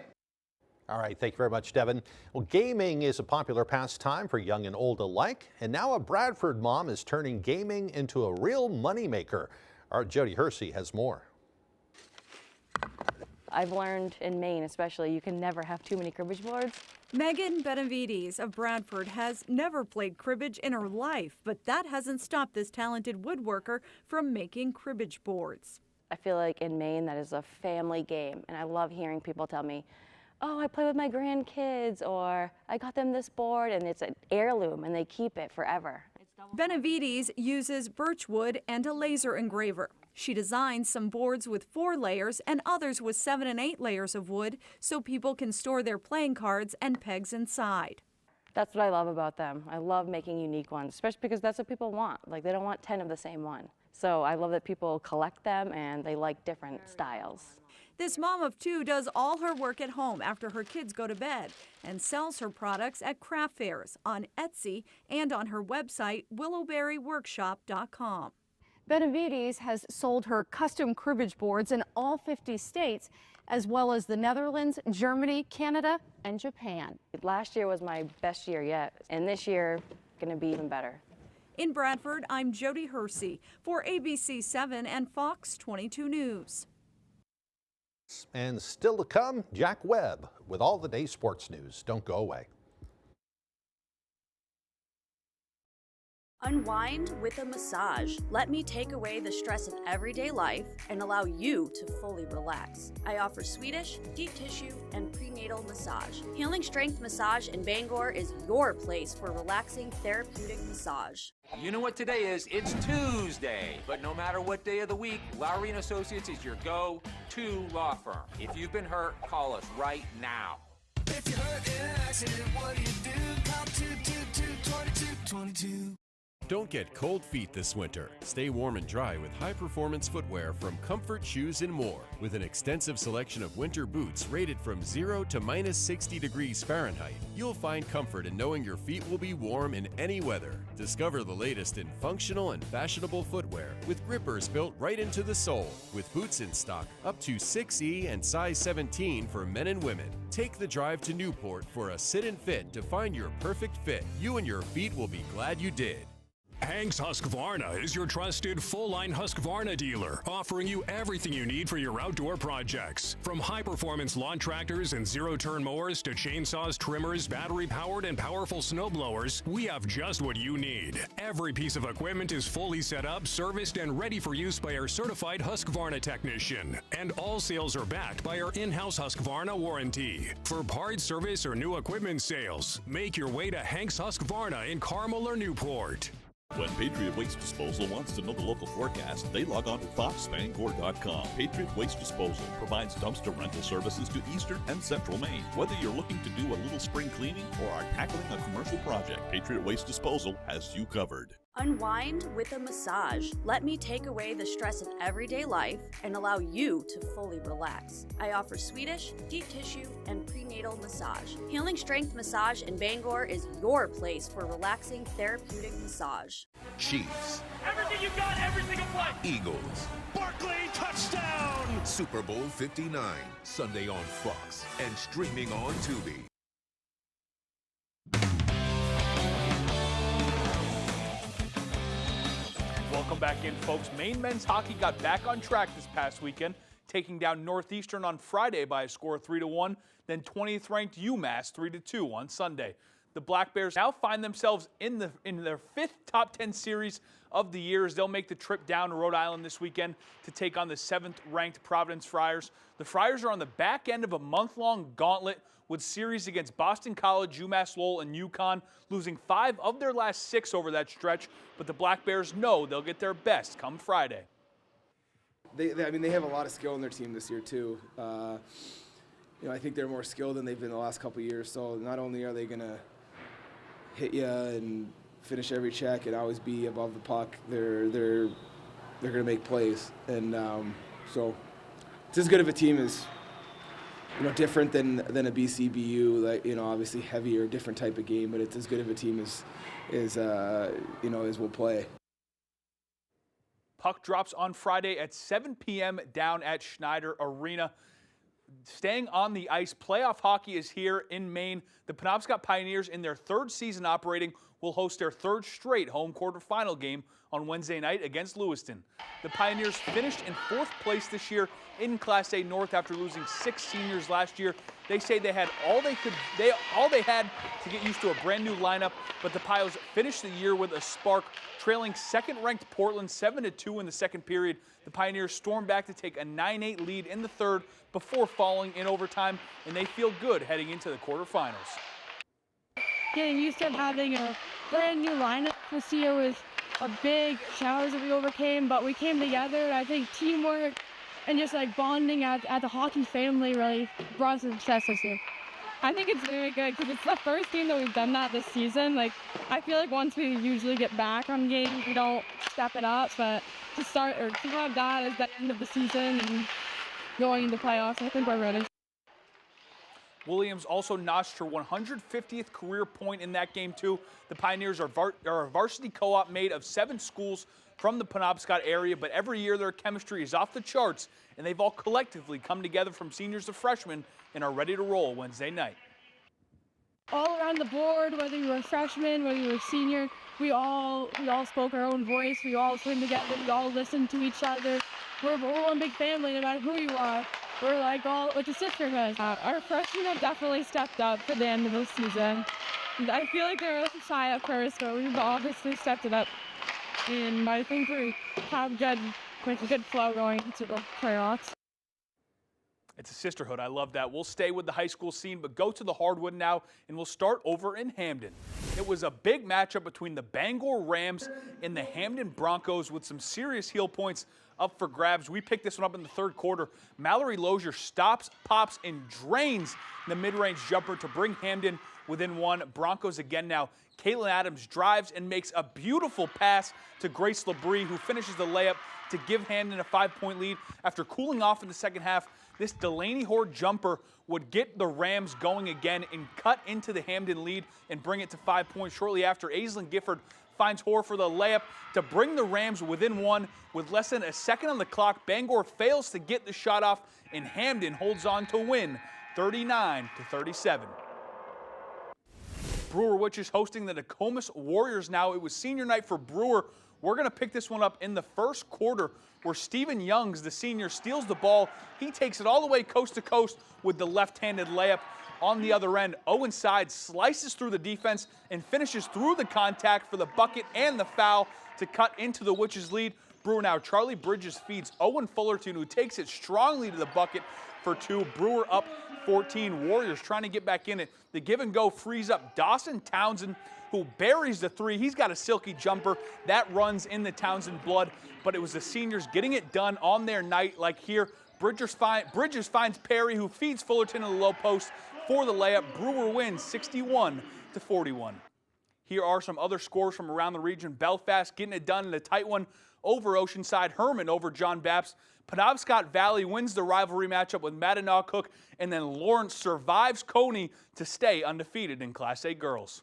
All right, thank you very much, Devin. Well, gaming is a popular pastime for young and old alike, and now a Bradford mom is turning gaming into a real moneymaker. Our Jody Hersey has more. I've learned in Maine especially, you can never have too many cribbage boards. Megan Benavides of Bradford has never played cribbage in her life, but that hasn't stopped this talented woodworker from making cribbage boards. I feel like in Maine that is a family game, and I love hearing people tell me, oh, I play with my grandkids, or I got them this board, and it's an heirloom, and they keep it forever. Benavides uses birch wood and a laser engraver. She designs some boards with 4 layers and others with 7 and 8 layers of wood so people can store their playing cards and pegs inside. That's what I love about them. I love making unique ones, especially because that's what people want. Like, they don't want 10 of the same one. So I love that people collect them and they like different styles. This mom of 2 does all her work at home after her kids go to bed and sells her products at craft fairs, on Etsy, and on her website, willowberryworkshop.com. Benavides has sold her custom cribbage boards in all 50 states, as well as the Netherlands, Germany, Canada, and Japan. Last year was my best year yet, and this year going to be even better. In Bradford, I'm Jody Hersey for ABC 7 and Fox 22 News. And still to come, Jack Webb with all the day's sports news. Don't go away. Unwind with a massage. Let me take away the stress of everyday life and allow you to fully relax. I offer Swedish, deep tissue, and prenatal massage. Healing Strength Massage in Bangor is your place for relaxing therapeutic massage. You know what today is? It's Tuesday. But no matter what day of the week, Lowry & Associates is your go-to law firm. If you've been hurt, call us right now. If you're hurt in an accident, what do? Call 222-2222. Don't get cold feet this winter. Stay warm and dry with high-performance footwear from Comfort Shoes and More. With an extensive selection of winter boots rated from 0 to minus 60 degrees Fahrenheit, you'll find comfort in knowing your feet will be warm in any weather. Discover the latest in functional and fashionable footwear with grippers built right into the sole, with boots in stock up to 6E and size 17 for men and women. Take the drive to Newport for a sit and fit to find your perfect fit. You and your feet will be glad you did. Hank's Husqvarna is your trusted full-line Husqvarna dealer, offering you everything you need for your outdoor projects. From high-performance lawn tractors and zero-turn mowers to chainsaws, trimmers, battery-powered and powerful snowblowers, we have just what you need. Every piece of equipment is fully set up, serviced, and ready for use by our certified Husqvarna technician. And all sales are backed by our in-house Husqvarna warranty. For parts, service, or new equipment sales, make your way to Hank's Husqvarna in Carmel or Newport. When Patriot Waste Disposal wants to know the local forecast, they log on to foxbangor.com. Patriot Waste Disposal provides dumpster rental services to eastern and central Maine. Whether you're looking to do a little spring cleaning or are tackling a commercial project, Patriot Waste Disposal has you covered. Unwind with a massage. Let me take away the stress of everyday life and allow you to fully relax. I offer Swedish, deep tissue, and prenatal massage. Healing Strength Massage in Bangor is your place for relaxing therapeutic massage. Chiefs. Everything you got, every single play. Eagles. Barkley, touchdown! Super Bowl 59, Sunday on Fox and streaming on Tubi. Welcome back in, folks. Maine men's hockey got back on track this past weekend, taking down Northeastern on Friday by a score of 3-1, then 20th ranked UMass 3-2 on Sunday. The Black Bears now find themselves in their 5th top 10 series of the year as they'll make the trip down to Rhode Island this weekend to take on the 7th ranked Providence Friars. The Friars are on the back end of a month-long gauntlet with series against Boston College, UMass Lowell, and UConn, losing 5 of their last 6 over that stretch, but the Black Bears know they'll get their best come Friday. They have a lot of skill in their team this year, too. I think they're more skilled than they've been the last couple of years, so not only are they going to hit you and finish every check and always be above the puck, they're going to make plays. And so it's as good of a team as, different than a BCBU, like, obviously heavier, different type of game, but it's as good of a team as we'll play. Puck drops on Friday at 7 p.m. down at Schneider Arena. Staying on the ice, playoff hockey is here in Maine. The Penobscot Pioneers, in their 3rd season operating, will host their 3rd straight home quarterfinal game on Wednesday night against Lewiston. The Pioneers finished in 4th place this year in Class A North after losing 6 seniors last year. They say they had all they had to get used to a brand new lineup, but the Pios finished the year with a spark, trailing 2nd-ranked Portland 7-2 in the second period. The Pioneers stormed back to take a 9-8 lead in the 3rd before falling in overtime, and they feel good heading into the quarterfinals. Getting used to having a brand new lineup this year was a big challenge that we overcame, but we came together, and I think teamwork and just bonding at the hockey family really brought us success this year. I think it's very good because it's the first game that we've done that this season. I feel like once we usually get back on games, we don't step it up, but to have that as the end of the season and going into playoffs, I think we're ready. Williams also notched her 150th career point in that game, too. The Pioneers are a varsity co-op made of 7 schools from the Penobscot area, but every year their chemistry is off the charts, and they've all collectively come together from seniors to freshmen and are ready to roll Wednesday night. All around the board, whether you were a freshman, whether you were a senior, we all spoke our own voice. We all came together. We all listened to each other. We're one big family, no matter who you are. We're all like a sisterhood. Our freshmen have definitely stepped up for the end of the season. I feel like they're shy at first, but we've obviously stepped it up. And I think we have a good flow going into the playoffs. It's a sisterhood. I love that. We'll stay with the high school scene, but go to the hardwood now, and we'll start over in Hamden. It was a big matchup between the Bangor Rams and the Hamden Broncos with some serious heel points up for grabs. We picked this one up in the 3rd quarter. Mallory Lozier stops, pops, and drains the mid-range jumper to bring Hamden within 1. Broncos again now. Caitlin Adams drives and makes a beautiful pass to Grace Labrie, who finishes the layup to give Hamden a 5-point lead. After cooling off in the second half, this Delaney Hoare jumper would get the Rams going again and cut into the Hamden lead and bring it to 5 points. Shortly after, Aislinn Gifford finds Hoare for the layup to bring the Rams within 1. With less than a second on the clock, Bangor fails to get the shot off, and Hamden holds on to win 39-37. Brewer Witches hosting the Nokomis Warriors now. It was senior night for Brewer. We're going to pick this one up in the 1st quarter where Steven Youngs, the senior, steals the ball. He takes it all the way coast to coast with the left-handed layup. On the other end, Owen Side slices through the defense and finishes through the contact for the bucket and the foul to cut into the Witches' lead. Brewer now. Charlie Bridges feeds Owen Fullerton, who takes it strongly to the bucket for 2. Brewer up 14. Warriors trying to get back in it. The give and go frees up Dawson Townsend, who buries the 3. He's got a silky jumper that runs in the Townsend blood, but it was the seniors getting it done on their night. Like here, Bridges finds Perry, who feeds Fullerton in the low post for the layup. Brewer wins 61-41. Here are some other scores from around the region. Belfast getting it done in a tight one over Oceanside. Herman over John Baptist. Penobscot Valley wins the rivalry matchup with Mackinac Cook. And then Lawrence survives Coney to stay undefeated in Class A girls.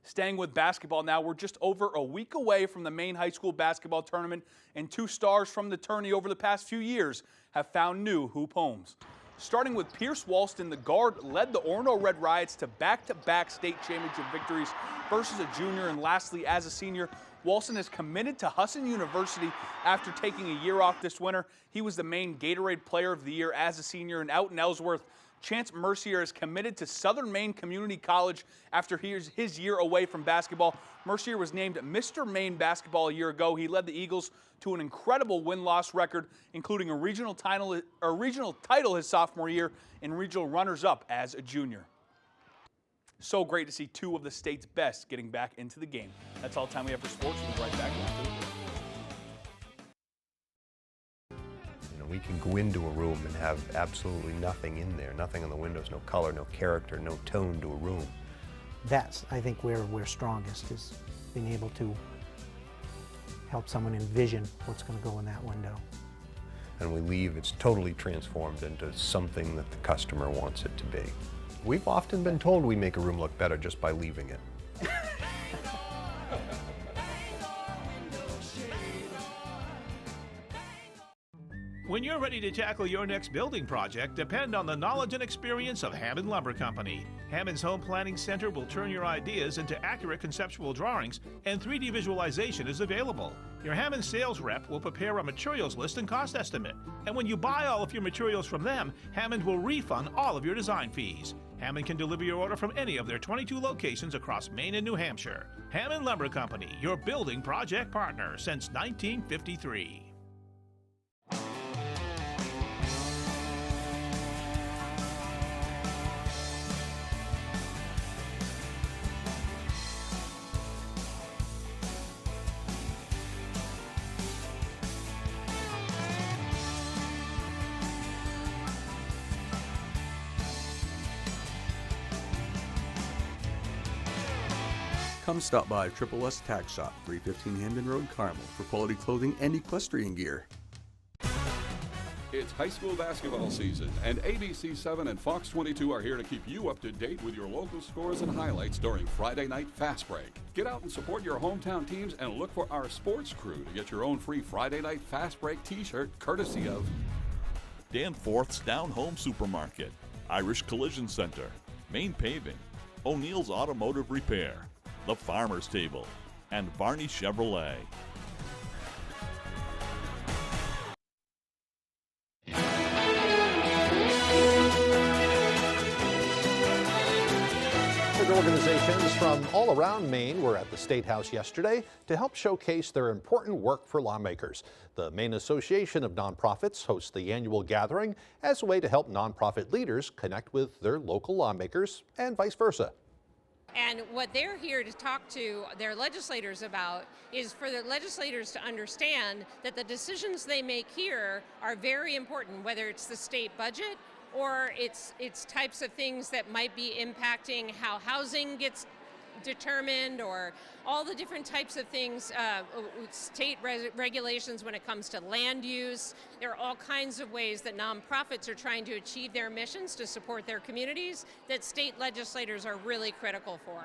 Staying with basketball now, we're just over a week away from the Maine High School basketball tournament, and 2 stars from the tourney over the past few years have found new hoop homes. Starting with Pierce Walston, the guard led the Orono Red Riots to back-to-back state championship victories versus a junior, and lastly, as a senior, Walston is committed to Husson University after taking a year off this winter. He was the Maine Gatorade Player of the Year as a senior, and out in Ellsworth, Chance Mercier is committed to Southern Maine Community College after his year away from basketball. Mercier was named Mr. Maine Basketball a year ago. He led the Eagles to an incredible win-loss record, including a regional title his sophomore year and regional runners-up as a junior. So great to see 2 of the state's best getting back into the game. That's all the time we have for sports. We'll be right back after the break. We can go into a room and have absolutely nothing in there, nothing on the windows, no color, no character, no tone to a room. That's, I think, where we're strongest, is being able to help someone envision what's going to go in that window. And we leave, it's totally transformed into something that the customer wants it to be. We've often been told we make a room look better just by leaving it. When you're ready to tackle your next building project, depend on the knowledge and experience of Hammond Lumber Company. Hammond's Home Planning Center will turn your ideas into accurate conceptual drawings, and 3D visualization is available. Your Hammond sales rep will prepare a materials list and cost estimate. And when you buy all of your materials from them, Hammond will refund all of your design fees. Hammond can deliver your order from any of their 22 locations across Maine and New Hampshire. Hammond Lumber Company, your building project partner since 1953. Come stop by Triple S Tack Shop, 315 Hamden Road, Carmel, for quality clothing and equestrian gear. It's high school basketball season, and ABC7 and Fox 22 are here to keep you up to date with your local scores and highlights during Friday Night Fast Break. Get out and support your hometown teams and look for our sports crew to get your own free Friday Night Fast Break t-shirt courtesy of Danforth's Down Home Supermarket, Irish Collision Center, Maine Paving, O'Neill's Automotive Repair, The Farmer's Table, and Varney Chevrolet. Organizations from all around Maine were at the State House yesterday to help showcase their important work for lawmakers. The Maine Association of Nonprofits hosts the annual gathering as a way to help nonprofit leaders connect with their local lawmakers and vice versa. And what they're here to talk to their legislators about is for the legislators to understand that the decisions they make here are very important, whether it's the state budget or it's types of things that might be impacting how housing gets determined, or all the different types of things, state regulations when it comes to land use. There are all kinds of ways that nonprofits are trying to achieve their missions to support their communities that state legislators are really critical for.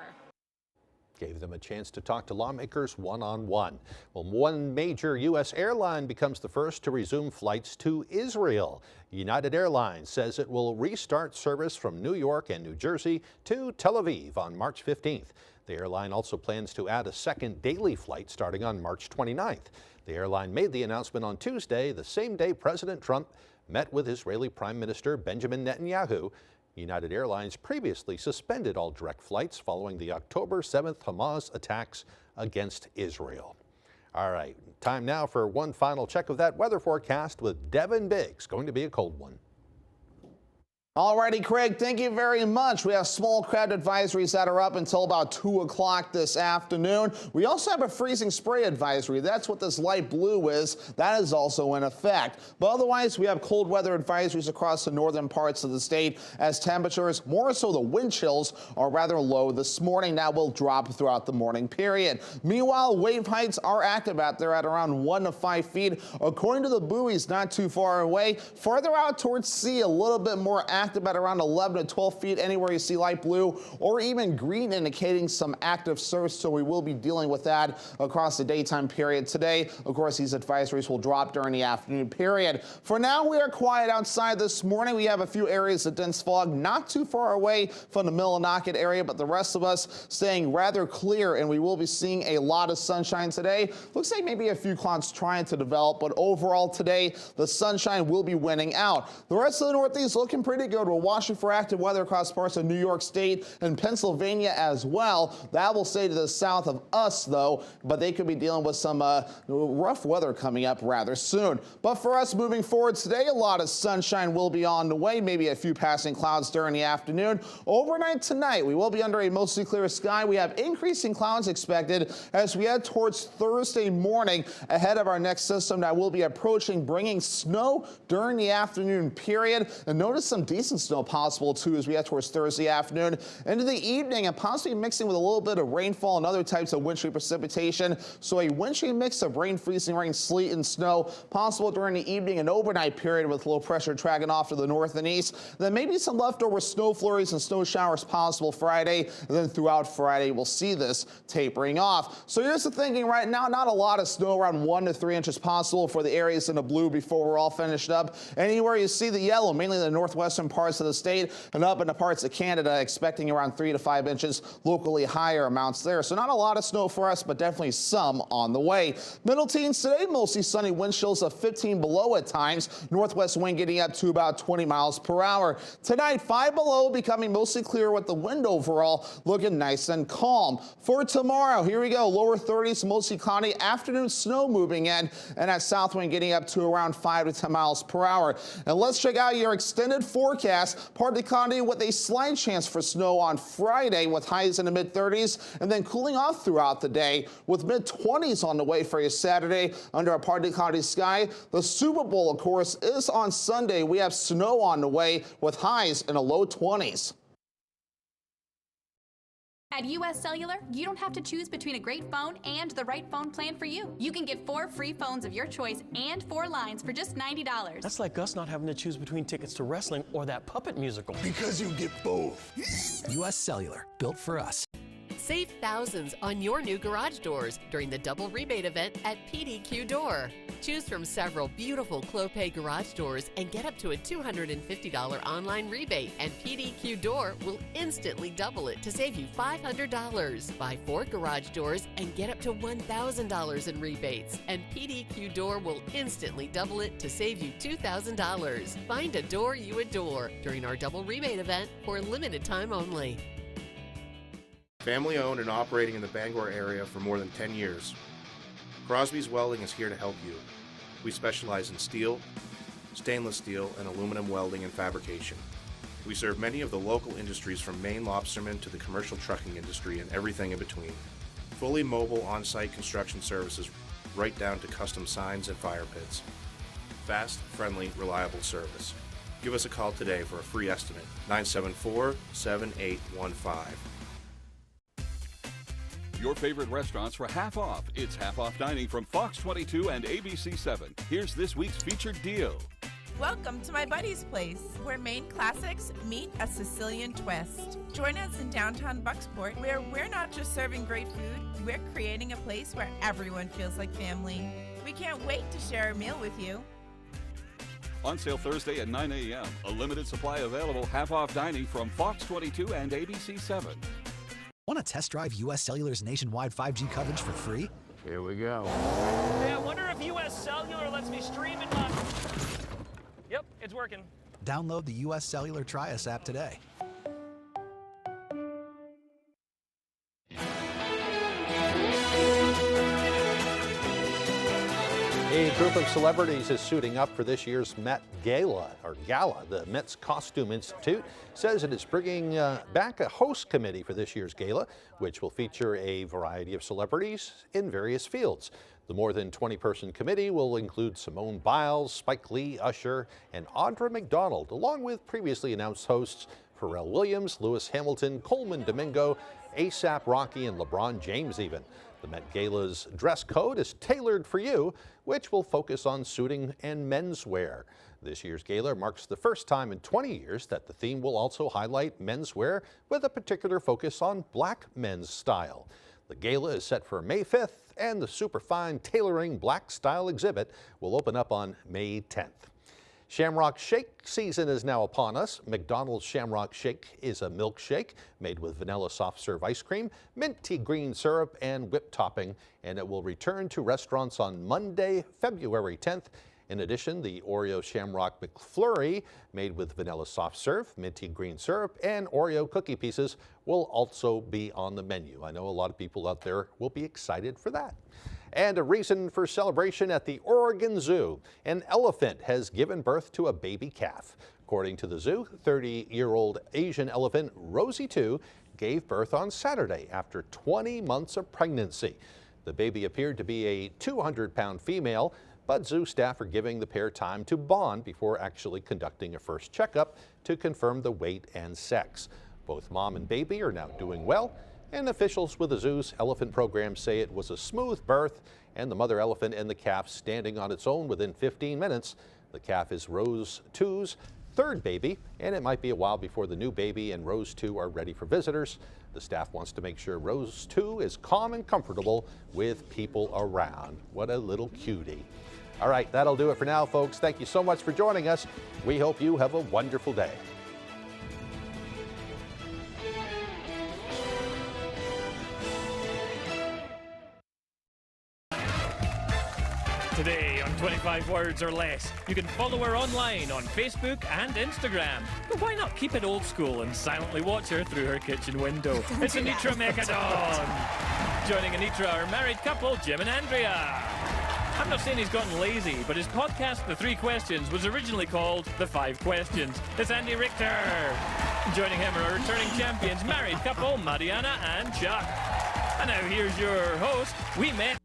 Gave them a chance to talk to lawmakers one-on-one. Well, one major U.S. airline becomes the first to resume flights to Israel. United Airlines says it will restart service from New York and New Jersey to Tel Aviv on March 15th. The airline also plans to add a second daily flight starting on March 29th. The airline made the announcement on Tuesday, the same day President Trump met with Israeli Prime Minister Benjamin Netanyahu. United Airlines previously suspended all direct flights following the October 7th Hamas attacks against Israel. All right, time now for one final check of that weather forecast with Devin Biggs. Going to be a cold one. Alrighty, Craig, thank you very much. We have small crowd advisories that are up until about 2 o'clock this afternoon. We also have a freezing spray advisory. That's what this light blue is. That is also in effect. But otherwise, we have cold weather advisories across the northern parts of the state as temperatures, more so the wind chills, are rather low this morning. That will drop throughout the morning period. Meanwhile, wave heights are active out there at around 1 to 5 feet. According to the buoys, not too far away. Farther out towards sea, a little bit more active at around 11 to 12 feet anywhere you see light blue or even green, indicating some active surf. So we will be dealing with that across the daytime period today. Of course, these advisories will drop during the afternoon period. For now, we are quiet outside this morning. We have a few areas of dense fog not too far away from the Millinocket area, but the rest of us staying rather clear, and we will be seeing a lot of sunshine today. Looks like maybe a few clouds trying to develop, but overall today, the sunshine will be winning out. The rest of the Northeast looking pretty good. We're watching for active weather across parts of New York State and Pennsylvania as well. That will stay to the south of us, though, but they could be dealing with some rough weather coming up rather soon. But for us moving forward today, a lot of sunshine will be on the way, maybe a few passing clouds during the afternoon. Overnight tonight, we will be under a mostly clear sky. We have increasing clouds expected as we head towards Thursday morning ahead of our next system that will be approaching, bringing snow during the afternoon period. And notice some decent snow possible too as we head towards Thursday afternoon into the evening, and possibly mixing with a little bit of rainfall and other types of wintry precipitation. So a wintry mix of rain, freezing rain, sleet, and snow possible during the evening and overnight period with low pressure tracking off to the north and east. Then maybe some leftover snow flurries and snow showers possible Friday, and then throughout Friday we'll see this tapering off. So here's the thinking right now: not a lot of snow, around 1 to 3 inches possible for the areas in the blue before we're all finished up. Anywhere you see the yellow, mainly the northwestern parts of the state and up in the parts of Canada, expecting around 3 to 5 inches, locally higher amounts there. So not a lot of snow for us, but definitely some on the way. Middle teens today, mostly sunny, wind chills of 15 below at times. Northwest wind getting up to about 20 miles per hour. Tonight, 5 below, becoming mostly clear with the wind overall looking nice and calm. For tomorrow, here we go, lower 30s, mostly cloudy, afternoon snow moving in, and that south wind getting up to around 5 to 10 miles per hour. And let's check out your extended forecast. Partly cloudy with a slight chance for snow on Friday with highs in the mid-30s, and then cooling off throughout the day with mid-20s on the way for your Saturday under a partly cloudy sky. The Super Bowl, of course, is on Sunday. We have snow on the way with highs in the low 20s. At US Cellular, you don't have to choose between a great phone and the right phone plan for you. You can get 4 free phones of your choice and 4 lines for just $90. That's like us not having to choose between tickets to wrestling or that puppet musical. Because you get both. US Cellular, built for us. Save thousands on your new garage doors during the double rebate event at PDQ Door. Choose from several beautiful Clopay garage doors and get up to a $250 online rebate, and PDQ Door will instantly double it to save you $500. Buy 4 garage doors and get up to $1,000 in rebates, and PDQ Door will instantly double it to save you $2,000. Find a door you adore during our double rebate event for a limited time only. Family owned and operating in the Bangor area for more than 10 years. Crosby's Welding is here to help you. We specialize in steel, stainless steel, and aluminum welding and fabrication. We serve many of the local industries from Maine lobstermen to the commercial trucking industry and everything in between. Fully mobile on-site construction services right down to custom signs and fire pits. Fast, friendly, reliable service. Give us a call today for a free estimate, 974-7815. Your favorite restaurants for half off. It's half off dining from Fox 22 and ABC 7. Here's this week's featured deal. Welcome to my buddy's place, where Maine classics meet a Sicilian twist. Join us in downtown Bucksport, where we're not just serving great food, we're creating a place where everyone feels like family. We can't wait to share a meal with you. On sale Thursday at 9 a.m. A limited supply available half off dining from Fox 22 and ABC 7. Want to test drive US Cellular's nationwide 5G coverage for free? Here we go. Hey, I wonder if US Cellular lets me stream in my... Yep, it's working. Download the US Cellular Tri-Us app today. A group of celebrities is suiting up for this year's Met Gala. The Met's Costume Institute says it is bringing back a host committee for this year's gala, which will feature a variety of celebrities in various fields. The more than 20-person committee will include Simone Biles, Spike Lee, Usher, and Audra McDonald, along with previously announced hosts Pharrell Williams, Lewis Hamilton, Coleman Domingo, A$AP Rocky, and LeBron James even. The Met Gala's dress code is tailored for you, which will focus on suiting and menswear. This year's gala marks the first time in 20 years that the theme will also highlight menswear with a particular focus on black men's style. The gala is set for May 5th, and the superfine tailoring black style exhibit will open up on May 10th. Shamrock Shake season is now upon us. McDonald's Shamrock Shake is a milkshake made with vanilla soft serve ice cream, minty green syrup, and whipped topping, and it will return to restaurants on Monday, February 10th. In addition, the Oreo Shamrock McFlurry, made with vanilla soft serve, minty green syrup, and Oreo cookie pieces, will also be on the menu. I know a lot of people out there will be excited for that. And a reason for celebration at the Oregon Zoo. An elephant has given birth to a baby calf. According to the zoo, 30-year-old Asian elephant Rosie 2 gave birth on Saturday after 20 months of pregnancy. The baby appeared to be a 200-pound female, but zoo staff are giving the pair time to bond before actually conducting a first checkup to confirm the weight and sex. Both mom and baby are now doing well, and officials with the zoo's elephant program say it was a smooth birth, and the mother elephant and the calf standing on its own within 15 minutes. The calf is Rose 2's third baby, and it might be a while before the new baby and Rose 2 are ready for visitors. The staff wants to make sure Rose 2 is calm and comfortable with people around. What a little cutie. All right, that'll do it for now, folks. Thank you so much for joining us. We hope you have a wonderful day. Today on 25 Words or Less, you can follow her online on Facebook and Instagram. But why not keep it old school and silently watch her through her kitchen window? It's Anitra Mekadon. Joining Anitra are married couple Jim and Andrea. I'm not saying he's gotten lazy, but his podcast, The 3 Questions, was originally called The 5 Questions. It's Andy Richter. Joining him are returning champions, married couple Mariana and Chuck. And now here's your host. We met